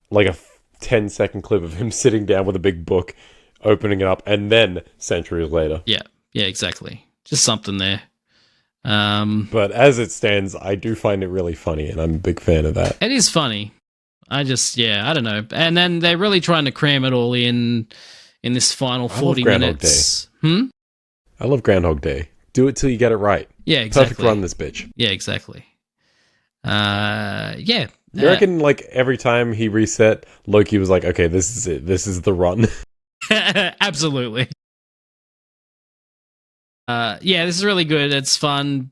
like a 10-second clip of him sitting down with a big book, opening it up, and then centuries later. Yeah, exactly. Just something there. But as it stands, I do find it really funny, and I'm a big fan of that. It is funny. I don't know. And then they're really trying to cram it all in this final 40 minutes. I love Groundhog Day. Do it till you get it right. Yeah, exactly. Perfect run, this bitch. Yeah, exactly. Yeah. You reckon, like, every time he reset, Loki was like, okay, this is it. This is the run. Absolutely. Yeah, this is really good. It's fun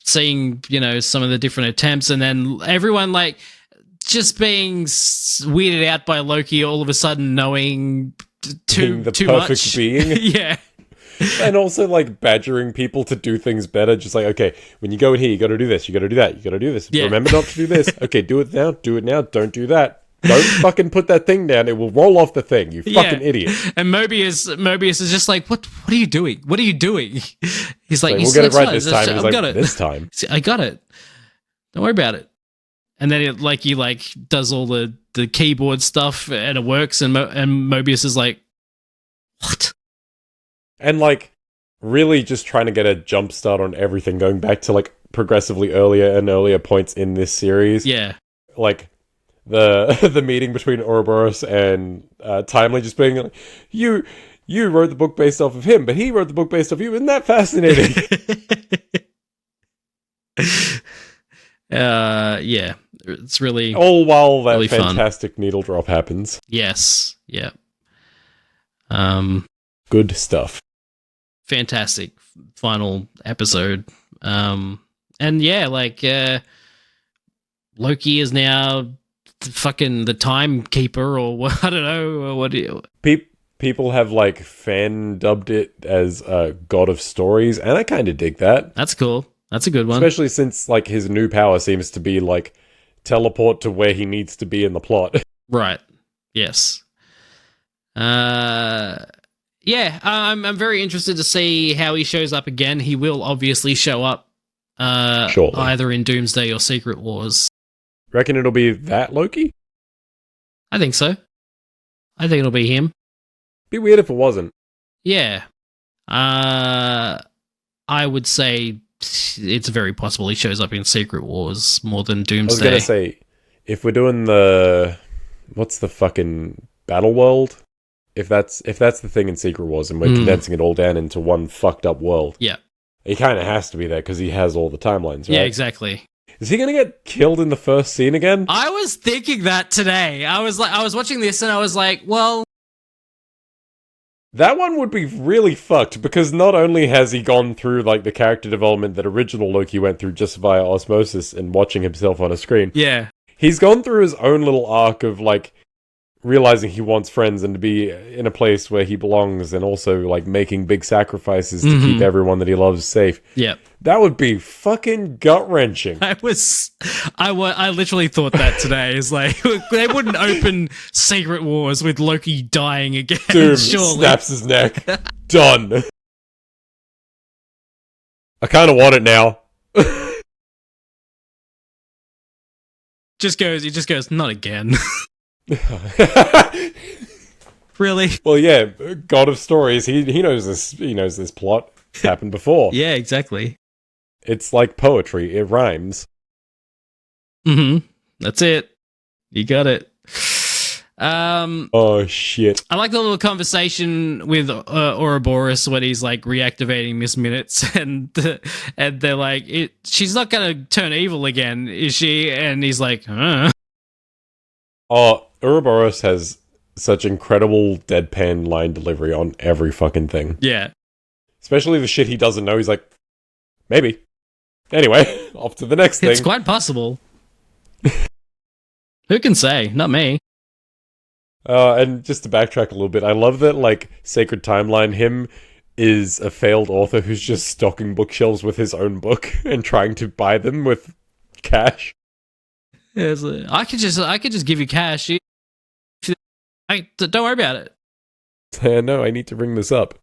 seeing, some of the different attempts, and then everyone, like, just being weirded out by Loki all of a sudden knowing too much. Being. Yeah. And also, like, badgering people to do things better. Just like, okay, when you go in here, you got to do this. You got to do that. You got to do this. Yeah. Remember not to do this. Okay, do it now. Do it now. Don't do that. Don't fucking put that thing down. It will roll off the thing. You fucking idiot. And Mobius is just like, what are you doing? What are you doing? He's like, we'll get it right this time. He's like, got it. This time. I got it. Don't worry about it. And then he does all the keyboard stuff and it works, and Mobius is like, what? And, like, really just trying to get a jump start on everything, going back to, like, progressively earlier and earlier points in this series. Yeah. Like, the meeting between Ouroboros and Timely just being like, you wrote the book based off of him, but he wrote the book based off you. Isn't that fascinating? Yeah. It's really... All while that really fantastic needle drop happens. Yes. Yeah. Good stuff. Fantastic final episode. And yeah, like Loki is now fucking the timekeeper, or what? I don't know. Or what? People have like fan dubbed it as God of Stories, and I kind of dig that. That's cool. That's a good one, especially since like his new power seems to be like teleport to where he needs to be in the plot. Right. Yes. Yeah, I'm very interested to see how he shows up again. He will obviously show up either in Doomsday or Secret Wars. Reckon it'll be that Loki? I think so. I think it'll be him. Be weird if it wasn't. Yeah. I would say it's very possible he shows up in Secret Wars more than Doomsday. I was going to say, if we're doing what's the fucking Battle World? If that's the thing in Secret Wars and we're condensing it all down into one fucked up world. Yeah. He kind of has to be there because he has all the timelines, right? Yeah, exactly. Is he going to get killed in the first scene again? I was thinking that today. I was watching this and I was like, well... That one would be really fucked because not only has he gone through like the character development that original Loki went through just via osmosis and watching himself on a screen. Yeah. He's gone through his own little arc of like realizing he wants friends and to be in a place where he belongs, and also like making big sacrifices to keep everyone that he loves safe. Yeah. That would be fucking gut-wrenching. I literally thought that today. Is like, they wouldn't open Secret Wars with Loki dying again. Doom surely. Snaps his neck. Done. I kind of want it now. He just goes, not again. Really? Well, yeah, God of Stories. He knows this. He knows this plot. It's happened before. Yeah, exactly. It's like poetry. It rhymes. That's it. You got it. Oh shit! I like the little conversation with Ouroboros when he's like reactivating Miss Minutes, and they're like, "She's not gonna turn evil again, is she?" And he's like, "Huh." Oh, Ouroboros has such incredible deadpan line delivery on every fucking thing. Yeah. Especially the shit he doesn't know. He's like, maybe. Anyway, off to the next thing. It's quite possible. Who can say? Not me. And just to backtrack a little bit, I love that, like, Sacred Timeline, him is a failed author who's just stocking bookshelves with his own book and trying to buy them with cash. Yeah, I could just give you cash. Don't worry about it. No, I need to bring this up.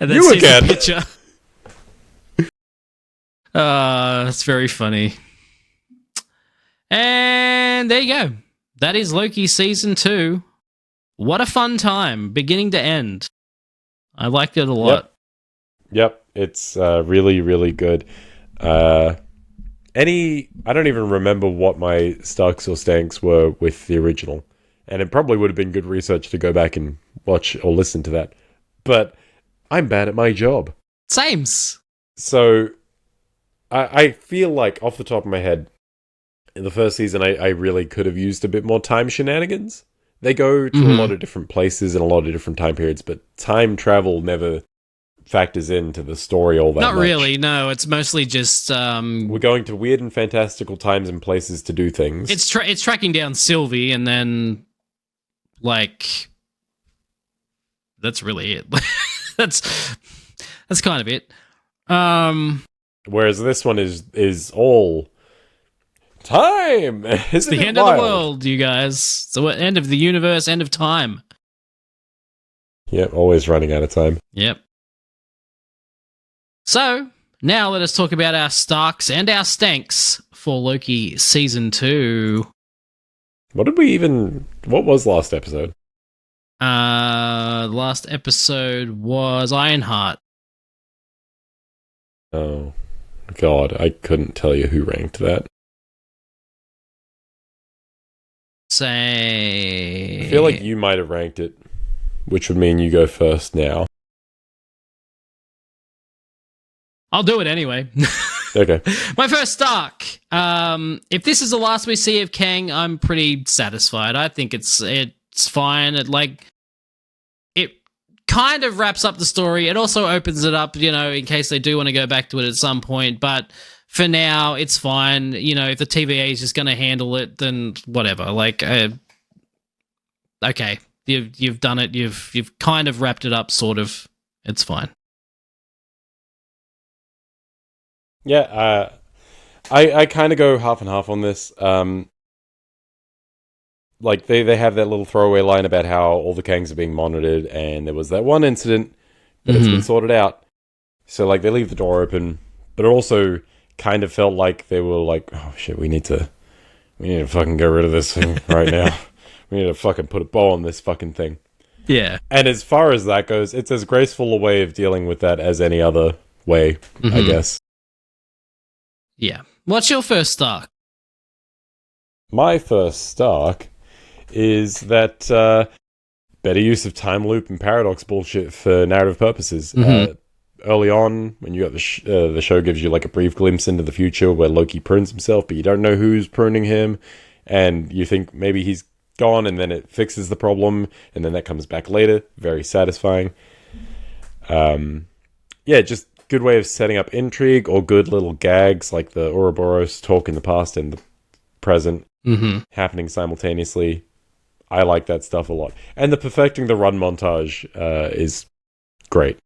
And then you sees again. the picture. That's very funny. And there you go. That is Loki Season 2. What a fun time, beginning to end. I liked it a lot. Yep. It's really, really good. I don't even remember what my Starks or Stanks were with the original. And it probably would have been good research to go back and watch or listen to that. But I'm bad at my job. Sames. So I feel like, off the top of my head, in the first season, I really could have used a bit more time shenanigans. They go to a lot of different places and a lot of different time periods, but time travel never factors into the story all that much. Not really, no. It's mostly just... We're going to weird and fantastical times and places to do things. It's tracking down Sylvie, and then, like... That's really it. That's kind of it. Whereas this one is all time. It's the end of the world, you guys. So end of the universe, end of time. Yep, always running out of time. Yep. So, now let us talk about our Starks and our Stanks for Loki Season 2. What was last episode? Last episode was Ironheart. Oh, God, I couldn't tell you who ranked that. Say... I feel like you might have ranked it, which would mean you go first now. I'll do it anyway. Okay. My first Stark. If this is the last we see of Kang, I'm pretty satisfied. I think it's fine. It kind of wraps up the story. It also opens it up, in case they do want to go back to it at some point. But for now, it's fine. If the TVA is just going to handle it, then whatever. Okay, you've done it. You've kind of wrapped it up, sort of. It's fine. Yeah, I kind of go half and half on this. They have that little throwaway line about how all the Kangs are being monitored, and there was that one incident, but it's been sorted out. So, they leave the door open, but it also kind of felt like they were like, oh shit, we need to fucking get rid of this thing right now. We need to fucking put a bow on this fucking thing. Yeah. And as far as that goes, it's as graceful a way of dealing with that as any other way, I guess. Yeah. What's your first Stark? My first Stark is that better use of time loop and paradox bullshit for narrative purposes. Early on, when you got the show gives you a brief glimpse into the future where Loki prunes himself, but you don't know who's pruning him, and you think maybe he's gone, and then it fixes the problem, and then that comes back later. Very satisfying. Just good way of setting up intrigue, or good little gags like the Ouroboros talk in the past and the present happening simultaneously. I like that stuff a lot. And the perfecting the run montage is great.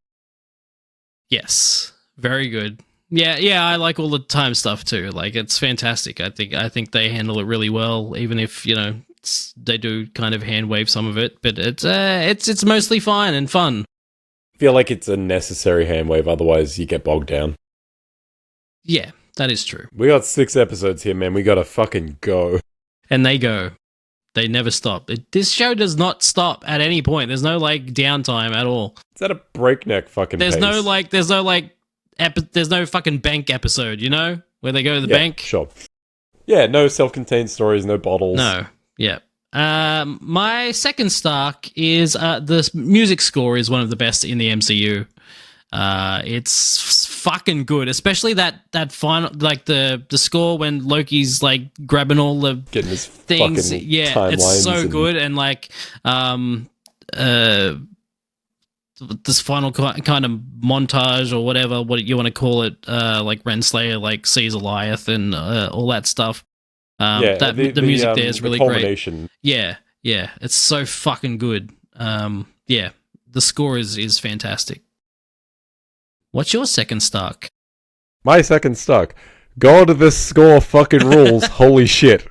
Yes, very good. Yeah, I like all the time stuff too. It's fantastic. I think they handle it really well, even if they do kind of hand wave some of it, but it's mostly fine and fun. I feel like it's a necessary hand wave, otherwise you get bogged down. Yeah, that is true. We got 6 episodes here, man. We gotta fucking go. And they go. They never stop. This show does not stop at any point. There's no downtime at all. It's at a breakneck fucking pace. There's no fucking bank episode, where they go to the bank. Sure. Yeah, no self-contained stories, no bottles. No. Yeah. My second Stark is the music score is one of the best in the MCU. It's fucking good, especially that final, the score when Loki's grabbing all the getting his things. Yeah, it's so good, and this final kind of montage or whatever what you want to call it, Renslayer sees Goliath and all that stuff. The music there is really great. Yeah, it's so fucking good. The score is fantastic. What's your second Stark? My second Stark. God, this score fucking rules. Holy shit.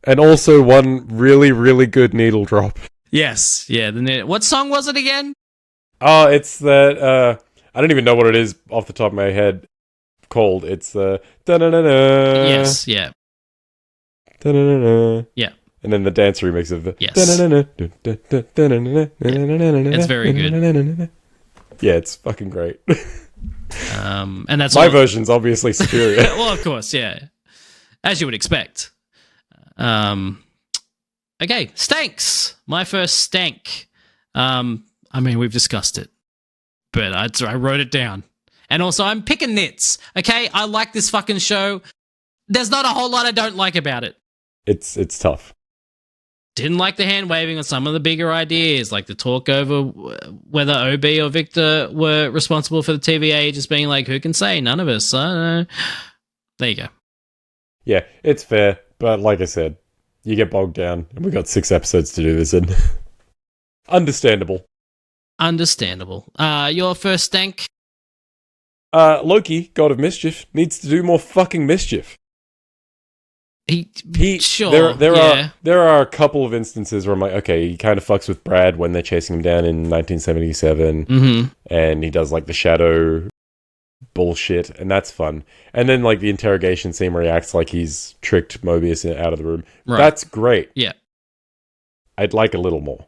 And also one really, really good needle drop. Yes, yeah. What song was it again? Oh, it's that, I don't even know what it is off the top of my head called. It's the da-na-na-na. Yes, yeah. Da-na-na-na. Yeah. And then the dance remix of the yes. It's very good. Yeah, it's fucking great. And that's My version's obviously superior. Well, of course, yeah, as you would expect. Okay, Stanks. My first Stank. I mean, we've discussed it, but I wrote it down. And also, I'm picking nits. Okay, I like this fucking show. There's not a whole lot I don't like about it. It's tough. Didn't like the hand waving on some of the bigger ideas, like the talk over whether OB or Victor were responsible for the TVA, just being like, who can say? None of us. I don't know. There you go. Yeah, it's fair, but like I said, you get bogged down, and we got 6 episodes to do this in. Understandable. Your first Stank? Loki, God of Mischief, needs to do more fucking mischief. Sure. There are a couple of instances where I'm like, okay, he kind of fucks with Brad when they're chasing him down in 1977, and he does like the shadow bullshit, and that's fun. And then like the interrogation scene where he acts like he's tricked Mobius out of the room. Right. That's great. Yeah. I'd like a little more.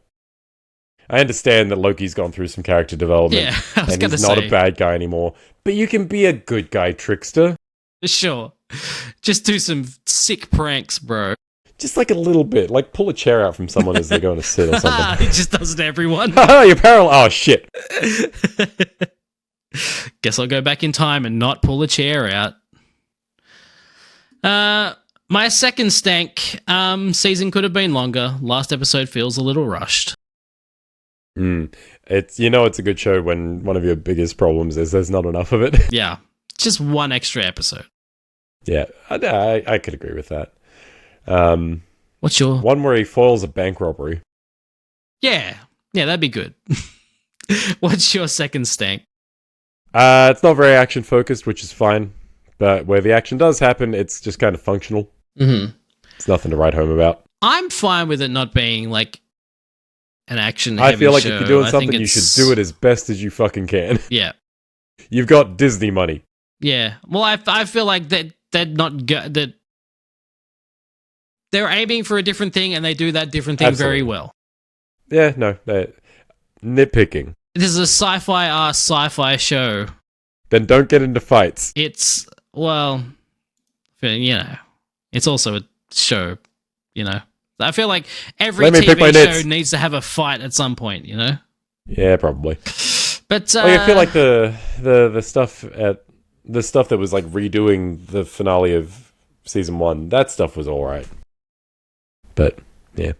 I understand that Loki's gone through some character development, and he's not a bad guy anymore, but you can be a good guy trickster. Sure. Just do some sick pranks, bro. Just like a little bit. Like pull a chair out from someone as they're going to sit or something. He just does it to everyone. You're parallel. Oh, shit. Guess I'll go back in time and not pull a chair out. My second Stank. Season could have been longer. Last episode feels a little rushed. It's a good show when one of your biggest problems is there's not enough of it. Yeah. Just one extra episode. Yeah, I could agree with that. What's your... One where he foils a bank robbery. Yeah, that'd be good. What's your second Stank? It's not very action-focused, which is fine. But where the action does happen, it's just kind of functional. It's nothing to write home about. I'm fine with it not being, like, an action-heavy show. I feel like if you're doing something, you should do it as best as you fucking can. Yeah. You've got Disney money. Yeah. Well, I feel like that that they're aiming for a different thing, and they do that different thing very well. Yeah, no, nitpicking. This is a sci-fi show. Then don't get into fights. It's it's also a show. I feel like every TV show needs to have a fight at some point. Yeah, probably. But I feel like the stuff that was like redoing the finale of season 1, that stuff was all right. But yeah,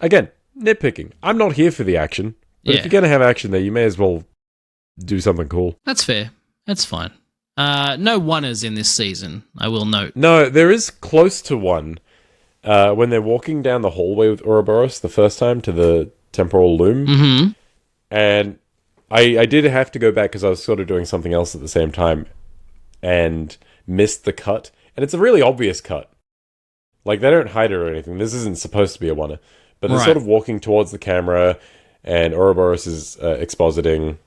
again, nitpicking. I'm not here for the action. But if you're gonna have action there, you may as well do something cool. That's fair. That's fine. No oneers in this season, I will note. No, there is close to one. When they're walking down the hallway with Ouroboros the first time to the temporal loom, and I did have to go back because I was sort of doing something else at the same time and missed the cut. And it's a really obvious cut. Like, they don't hide it or anything. This isn't supposed to be a one-er. But they're sort of walking towards the camera, and Ouroboros is expositing,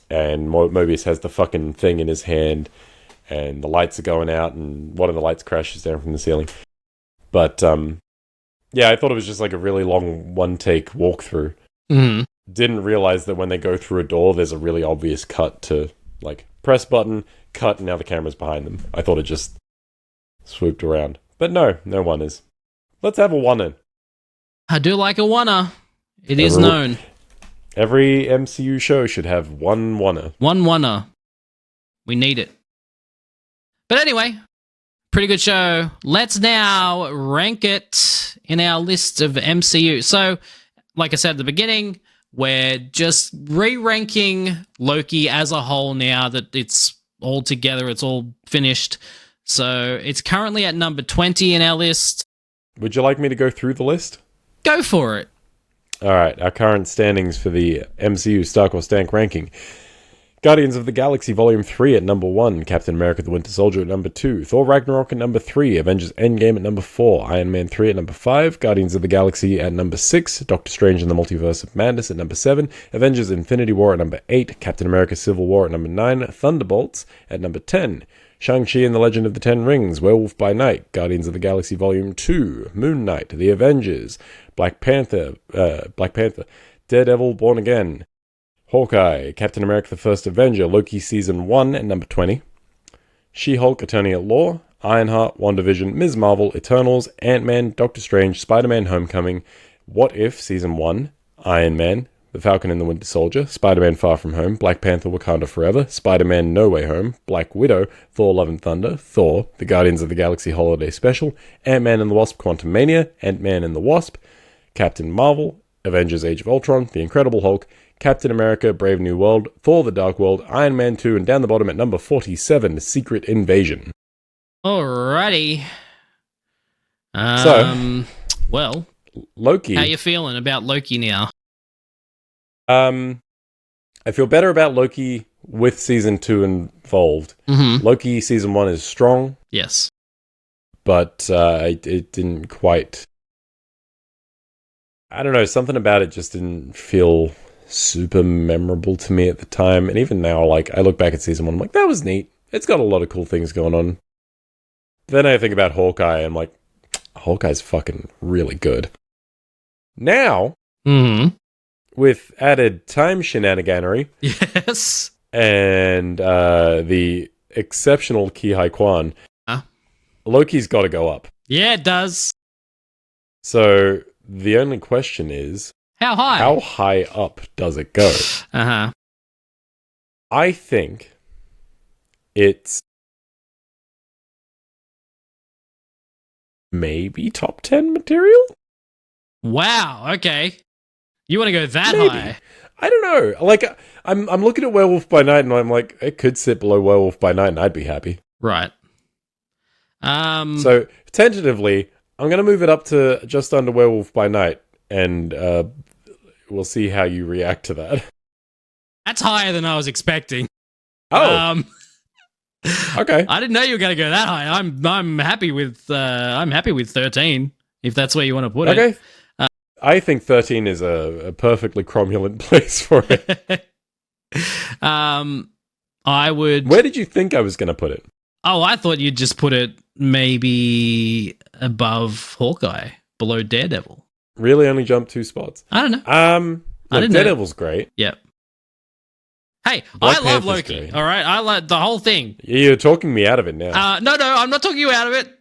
and Mobius has the fucking thing in his hand, and the lights are going out, and one of the lights crashes down from the ceiling. But, I thought it was just like a really long one-take walkthrough. Didn't realize that when they go through a door, there's a really obvious cut to, like, press button, cut, and now the camera's behind them. I thought it just swooped around. But no one-ers. Let's have a one-er. I do like a one-er. It is known. Every MCU show should have one one-er. One one-er. We need it. But anyway, pretty good show. Let's now rank it in our list of MCU. So, like I said at the beginning, we're just re-ranking Loki as a whole now that it's all together, it's all finished. So it's currently at number 20 in our list. Would you like me to go through the list? Go for it. All right, our current standings for the MCU Stark or Stank ranking. Guardians of the Galaxy Volume 3 at number 1, Captain America the Winter Soldier at number 2, Thor Ragnarok at number 3, Avengers Endgame at number 4, Iron Man 3 at number 5, Guardians of the Galaxy at number 6, Doctor Strange in the Multiverse of Madness at number 7, Avengers Infinity War at number 8, Captain America Civil War at number 9, Thunderbolts at number 10, Shang-Chi and the Legend of the Ten Rings, Werewolf by Night, Guardians of the Galaxy Volume 2, Moon Knight, The Avengers, Black Panther, Daredevil Born Again, Hawkeye, Captain America the First Avenger, Loki Season 1 at number 20. She-Hulk, Attorney at Law, Ironheart, WandaVision, Ms. Marvel, Eternals, Ant-Man, Doctor Strange, Spider-Man Homecoming, What If Season 1, Iron Man, The Falcon and the Winter Soldier, Spider-Man Far From Home, Black Panther Wakanda Forever, Spider-Man No Way Home, Black Widow, Thor Love and Thunder, Thor, The Guardians of the Galaxy Holiday Special, Ant-Man and the Wasp Quantumania, Ant-Man and the Wasp, Captain Marvel, Avengers Age of Ultron, The Incredible Hulk, Captain America, Brave New World, Thor The Dark World, Iron Man 2, and down the bottom at number 47, Secret Invasion. Alrighty. Well, Loki. how you feeling about Loki now? I feel better about Loki with Season 2 involved. Mm-hmm. Loki Season 1 is strong, Yes. but it didn't quite... I don't know, something about it just didn't feel super memorable to me at the time. And even now, like, I look back at Season 1, I'm like, that was neat. It's got a lot of cool things going on. Then I think about Hawkeye, and I'm like, Hawkeye's fucking really good. Now, with added time shenaniganery, Yes. and the exceptional Ki Hai Kwan, Loki's got to go up. Yeah, it does. So the only question is, How high? how high up does it go? Uh-huh. I think it's maybe top 10 material? Wow, okay. You want to go that Maybe. high? I don't know. Like, I'm looking at Werewolf by Night, and I'm like, it could sit below Werewolf by Night, and I'd be happy. Right. So, tentatively, I'm going to move it up to just under Werewolf by Night, and we'll see how you react to that. That's higher than I was expecting. Oh, okay. I didn't know you were going to go that high. I'm happy with 13 if that's where you want to put it. Okay. I think 13 is a perfectly cromulent place for it. I would. Where did you think I was going to put it? Oh, I thought you'd just put it maybe above Hawkeye, below Daredevil. Really only jumped 2 spots. I don't know. I didn't Daredevil's great. Yep. Hey, Black I love Panther's Loki. great. All right, I like the whole thing. You're talking me out of it now. No, I'm not talking you out of it.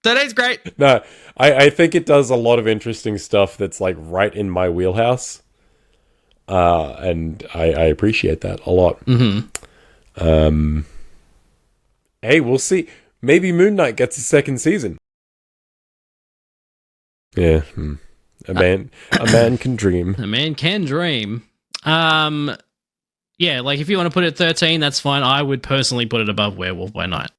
13's great. No, I think it does a lot of interesting stuff that's like right in my wheelhouse. And I appreciate that a lot. Mm-hmm. Hey, we'll see. Maybe Moon Knight gets a second season. Yeah. A man can dream. A man can dream. Yeah, like if you want to put it 13, that's fine. I would personally put it above Werewolf by Night.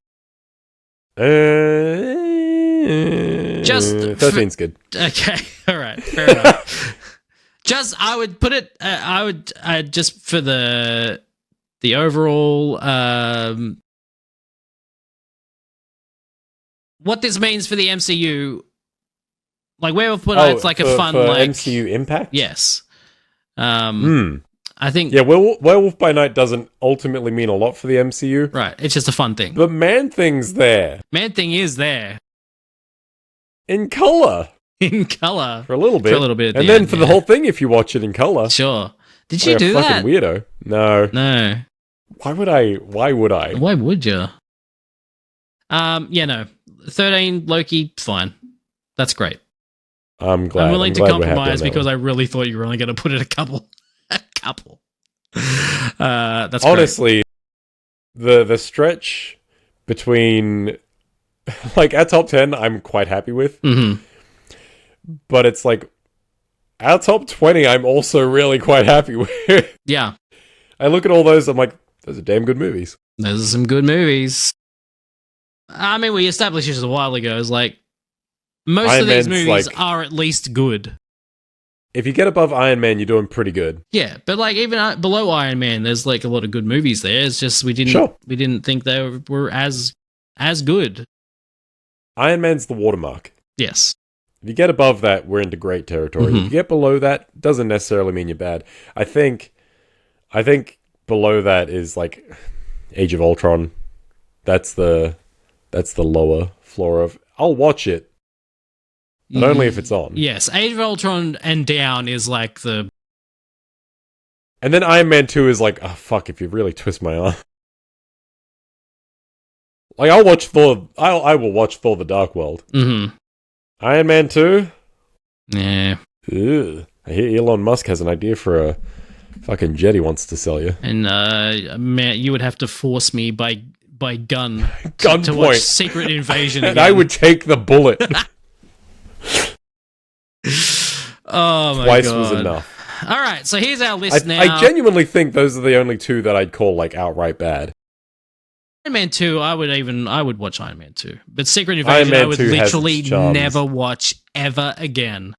Just 13's good. Okay, all right, fair enough. I would put it. I would just for the overall. What this means for the MCU, like Werewolf by Night's like a fun for like MCU impact. Yes. I think Werewolf by Night doesn't ultimately mean a lot for the MCU. right. It's just a fun thing. But Man-Thing's there. Man-Thing is there In colour. in color For a little bit. For a little bit at And the then end, for the whole thing if you watch it in colour. Sure. Did You're you do a that? fucking weirdo. No. No. Why would I? Why would you? Yeah, no. 13 Loki, fine. That's great. I'm glad. I'm willing to glad we're happy on compromise that because one. I really thought you were only going to put it a couple. That's honestly the stretch between like our top 10 I'm quite happy with. Mm-hmm. But it's like our top 20 I'm also really quite happy with. Yeah. I look at all those, I'm like, those are damn good movies. Those are some good movies. I mean, we established this a while ago. It's like most Iron of these Man's movies like- are at least good. If you get above Iron Man, you're doing pretty good. Yeah, but like even below Iron Man, there's like a lot of good movies there. It's just we didn't think they were as good. Iron Man's the watermark. Yes. If you get above that, we're into great territory. Mm-hmm. If you get below that, doesn't necessarily mean you're bad. I think below that is like Age of Ultron. That's the lower floor of. I'll watch it, but only if it's on. Yes, Age of Ultron and down is like the And then Iron Man 2 is like, oh fuck, if you really twist my arm. Like, I'll watch Thor, I will watch Thor the Dark World. Mm-hmm. Iron Man 2? Yeah. Ugh. I hear Elon Musk has an idea for a fucking jet he wants to sell you. And man, you would have to force me by gun to Gunpoint. watch Secret Invasion And again. I would take the bullet. Oh my Twice god. was enough. All right, so here's our list now. I genuinely think those are the only two that I'd call like outright bad. Iron Man 2, I would watch Iron Man 2. But Secret Invasion, Man I would 2 has literally its charms. never watch ever again.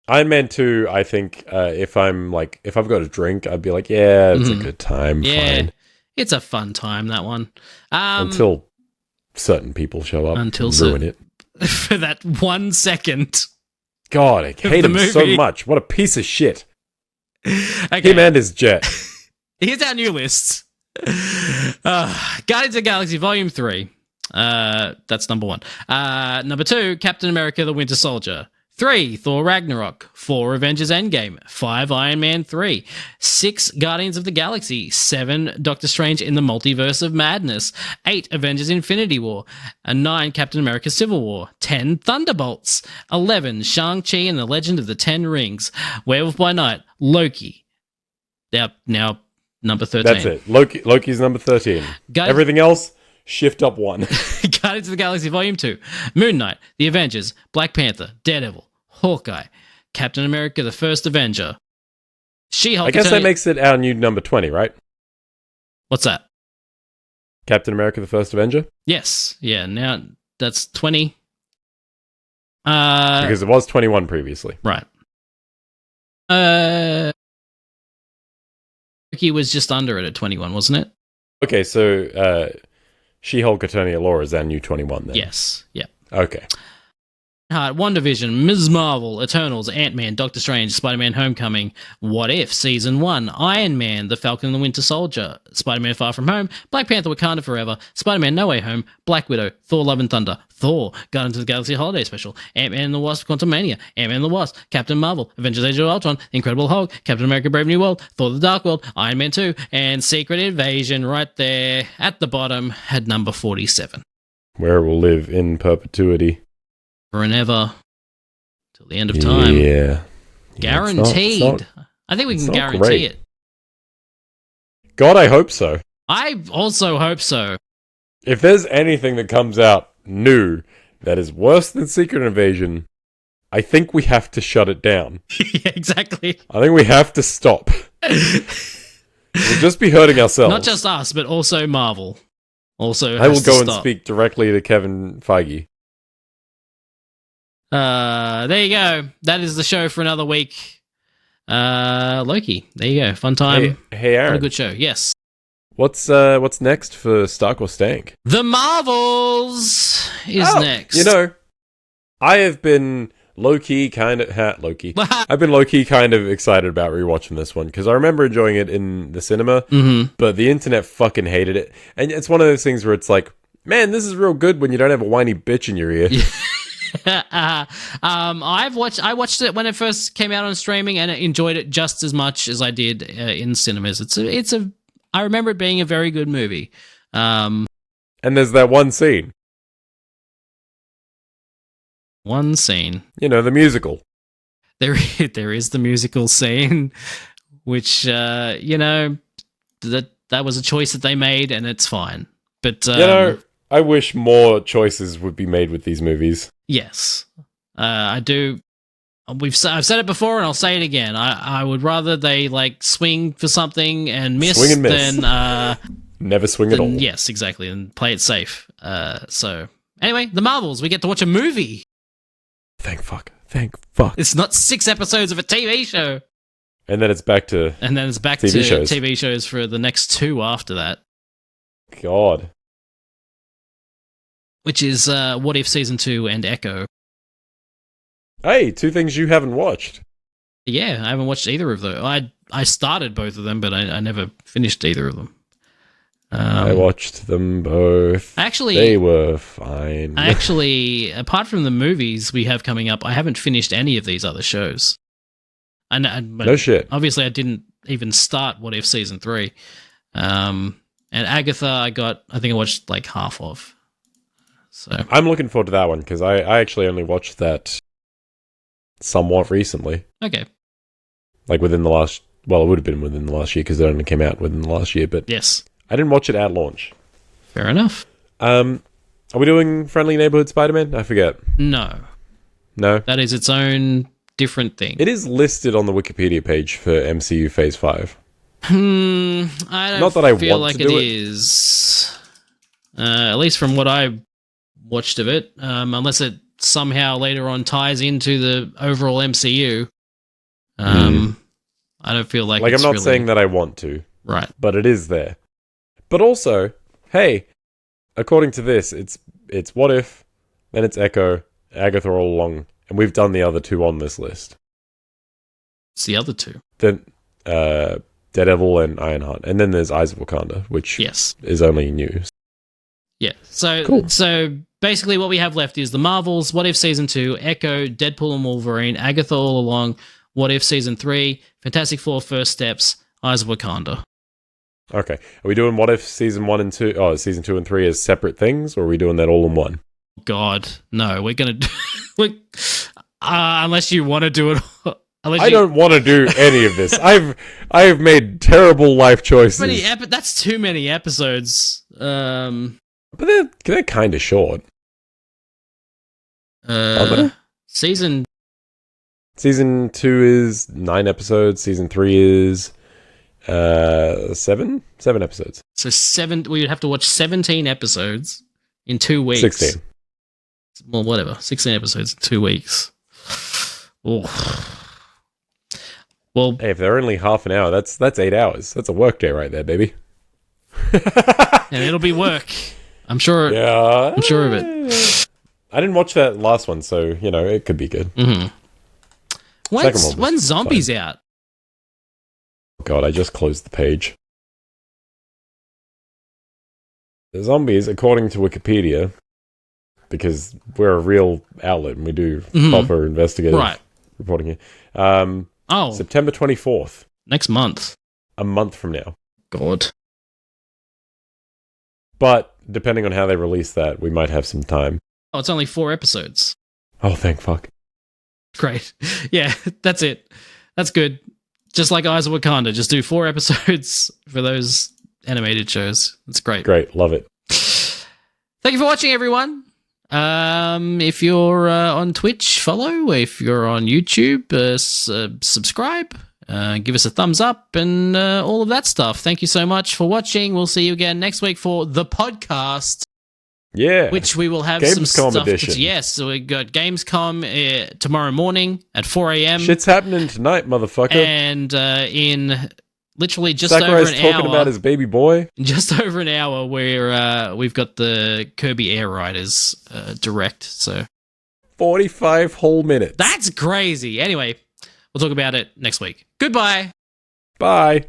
Iron Man 2, I think if I've got a drink, I'd be like, yeah, it's a good time. Yeah, Fine. it's a fun time, that one. Until certain people show up and ruin it. For that 1 second. God, I hate the him so movie. much. What a piece of shit. Okay. Him and his jet. Here's our new list. Guardians of the Galaxy Volume 3. That's number 1. Number 2, Captain America the Winter Soldier. 3, Thor Ragnarok. 4, Avengers Endgame. 5, Iron Man 3. 6, Guardians of the Galaxy. 7, Doctor Strange in the Multiverse of Madness. 8, Avengers Infinity War. 9, Captain America Civil War. 10, Thunderbolts. 11, Shang-Chi and the Legend of the Ten Rings. Werewolf by Night. Loki. Now number 13. That's it. Loki's number 13. Everything else, shift up 1. Guardians of the Galaxy Volume 2, Moon Knight, The Avengers, Black Panther, Daredevil, Hawkeye, Captain America the First Avenger, She-Hulk. I guess that makes it our new number 20, right? What's that? Captain America the First Avenger? Yes. Yeah, now that's 20. Because it was 21 previously. Right. Loki was just under it at 21, wasn't it? Okay, so She-Hulk Eternia Law is our new 21 then? Yes. Yeah. Okay. WandaVision, Ms. Marvel, Eternals, Ant-Man, Doctor Strange, Spider-Man Homecoming, What If, Season 1, Iron Man, The Falcon and the Winter Soldier, Spider-Man Far From Home, Black Panther Wakanda Forever, Spider-Man No Way Home, Black Widow, Thor Love and Thunder, Thor, Guardians of the Galaxy Holiday Special, Ant-Man and the Wasp Quantumania, Ant-Man and the Wasp, Captain Marvel, Avengers Age of Ultron, The Incredible Hulk, Captain America Brave New World, Thor the Dark World, Iron Man 2, and Secret Invasion right there at the bottom at number 47. Where it will live in perpetuity. Forever. Till the end of time. Yeah. Guaranteed. It's not I think we can not guarantee great. it. God, I hope so. I also hope so. If there's anything that comes out new that is worse than Secret Invasion, I think we have to shut it down. Yeah, exactly. I think we have to stop. We'll just be hurting ourselves. Not just us, but also Marvel. Also, I will has to go and stop. speak directly to Kevin Feige. There you go. That is the show for another week. Loki. There you go. Fun time. Hey What Aaron. a good show. Yes. What's next for Stark or Stank? The Marvels is next. You know, I have been low-key kind of... Loki. I've been low-key kind of excited about rewatching this one, because I remember enjoying it in the cinema, but the internet fucking hated it. And it's one of those things where it's like, man, this is real good when you don't have a whiny bitch in your ear. I watched it when it first came out on streaming and enjoyed it just as much as I did in cinemas. I remember it being a very good movie. And there's that one scene. One scene. You know, the musical. There is the musical scene, which you know, that was a choice that they made, and it's fine. But You know, I wish more choices would be made with these movies. yes, I do. I've said it before, and I'll say it again. I would rather they like swing for something and miss, Swing and miss. than Never swing at all. yes, exactly, and play it safe. So anyway, the Marvels. We get to watch a movie. Thank fuck. Thank fuck. It's not 6 episodes of a TV show. And then it's back to... And then it's back TV to shows. TV shows for the next 2 after that, God. which is What If Season 2 and Echo. Hey, 2 things you haven't watched. Yeah, I haven't watched either of those. I started both of them, but I never finished either of them. I watched them both. Actually, They were fine. Actually, apart from the movies we have coming up, I haven't finished any of these other shows. But No shit. obviously, I didn't even start What If Season 3. And Agatha, I think I watched like half of. So I'm looking forward to that one because I actually only watched that somewhat recently. Okay. Like within the last... Well, it would have been within the last year because it only came out within the last year, but yes. I didn't watch it at launch. Fair enough. Are we doing Friendly Neighborhood Spider-Man? I forget. No. No? That is its own different thing. It is listed on the Wikipedia page for MCU Phase 5. I don't Not that I feel want like to do it is. At least from what I watched of it, unless it somehow later on ties into the overall MCU. I don't feel like I'm it's not really... saying that I want to. Right. But it is there. But also, hey, according to this, it's What If, then it's Echo, Agatha all along, and we've done the other two on this list. It's the other two. Then Daredevil and Ironheart. And then there's Eyes of Wakanda, which is only news. Yeah. So cool. So basically what we have left is the Marvels, What If Season 2, Echo, Deadpool and Wolverine, Agatha all along, What If Season 3, Fantastic Four First Steps, Eyes of Wakanda. Okay. Are we doing What If Season 1 and 2, Season 2 and 3 as separate things, or are we doing that all in one? God, no. We're going to... unless you want to do it... I don't want to do any of this. I've made terrible life choices. That's too many episodes. But they're kind of short. Season 2 is 9 episodes. Season 3 is 7 episodes. So we would have to watch 17 episodes in 2 weeks. 16. Well, whatever. 16 episodes in 2 weeks. Oh. Well, hey, if they're only half an hour, that's 8 hours. That's a work day right there, baby. And it'll be work. I'm sure. Yeah, I'm sure of it. I didn't watch that last one, so it could be good. Mm-hmm. When's Zombies out? God, I just closed the page. The Zombies, according to Wikipedia, because we're a real outlet and we do proper investigative reporting here. September 24th. Next month. A month from now. God. But depending on how they release that, we might have some time. Oh, it's only 4 episodes. Oh, thank fuck. Great. Yeah, that's it. That's good. Just like Eyes of Wakanda, just do 4 episodes for those animated shows. That's great. Great, love it. Thank you for watching, everyone. If you're on Twitch, follow. If you're on YouTube, subscribe. Give us a thumbs up and all of that stuff. Thank you so much for watching. We'll see you again next week for the podcast. Yeah. Which we will have Gamescom some stuff. edition. Yes, so we got Gamescom tomorrow morning at 4 a.m. Shit's happening tonight, motherfucker. And in literally just Sakurai's over an hour. talking about his baby boy. Just over an hour, we've got the Kirby Air Riders direct. So 45 whole minutes. That's crazy. Anyway, we'll talk about it next week. Goodbye. Bye.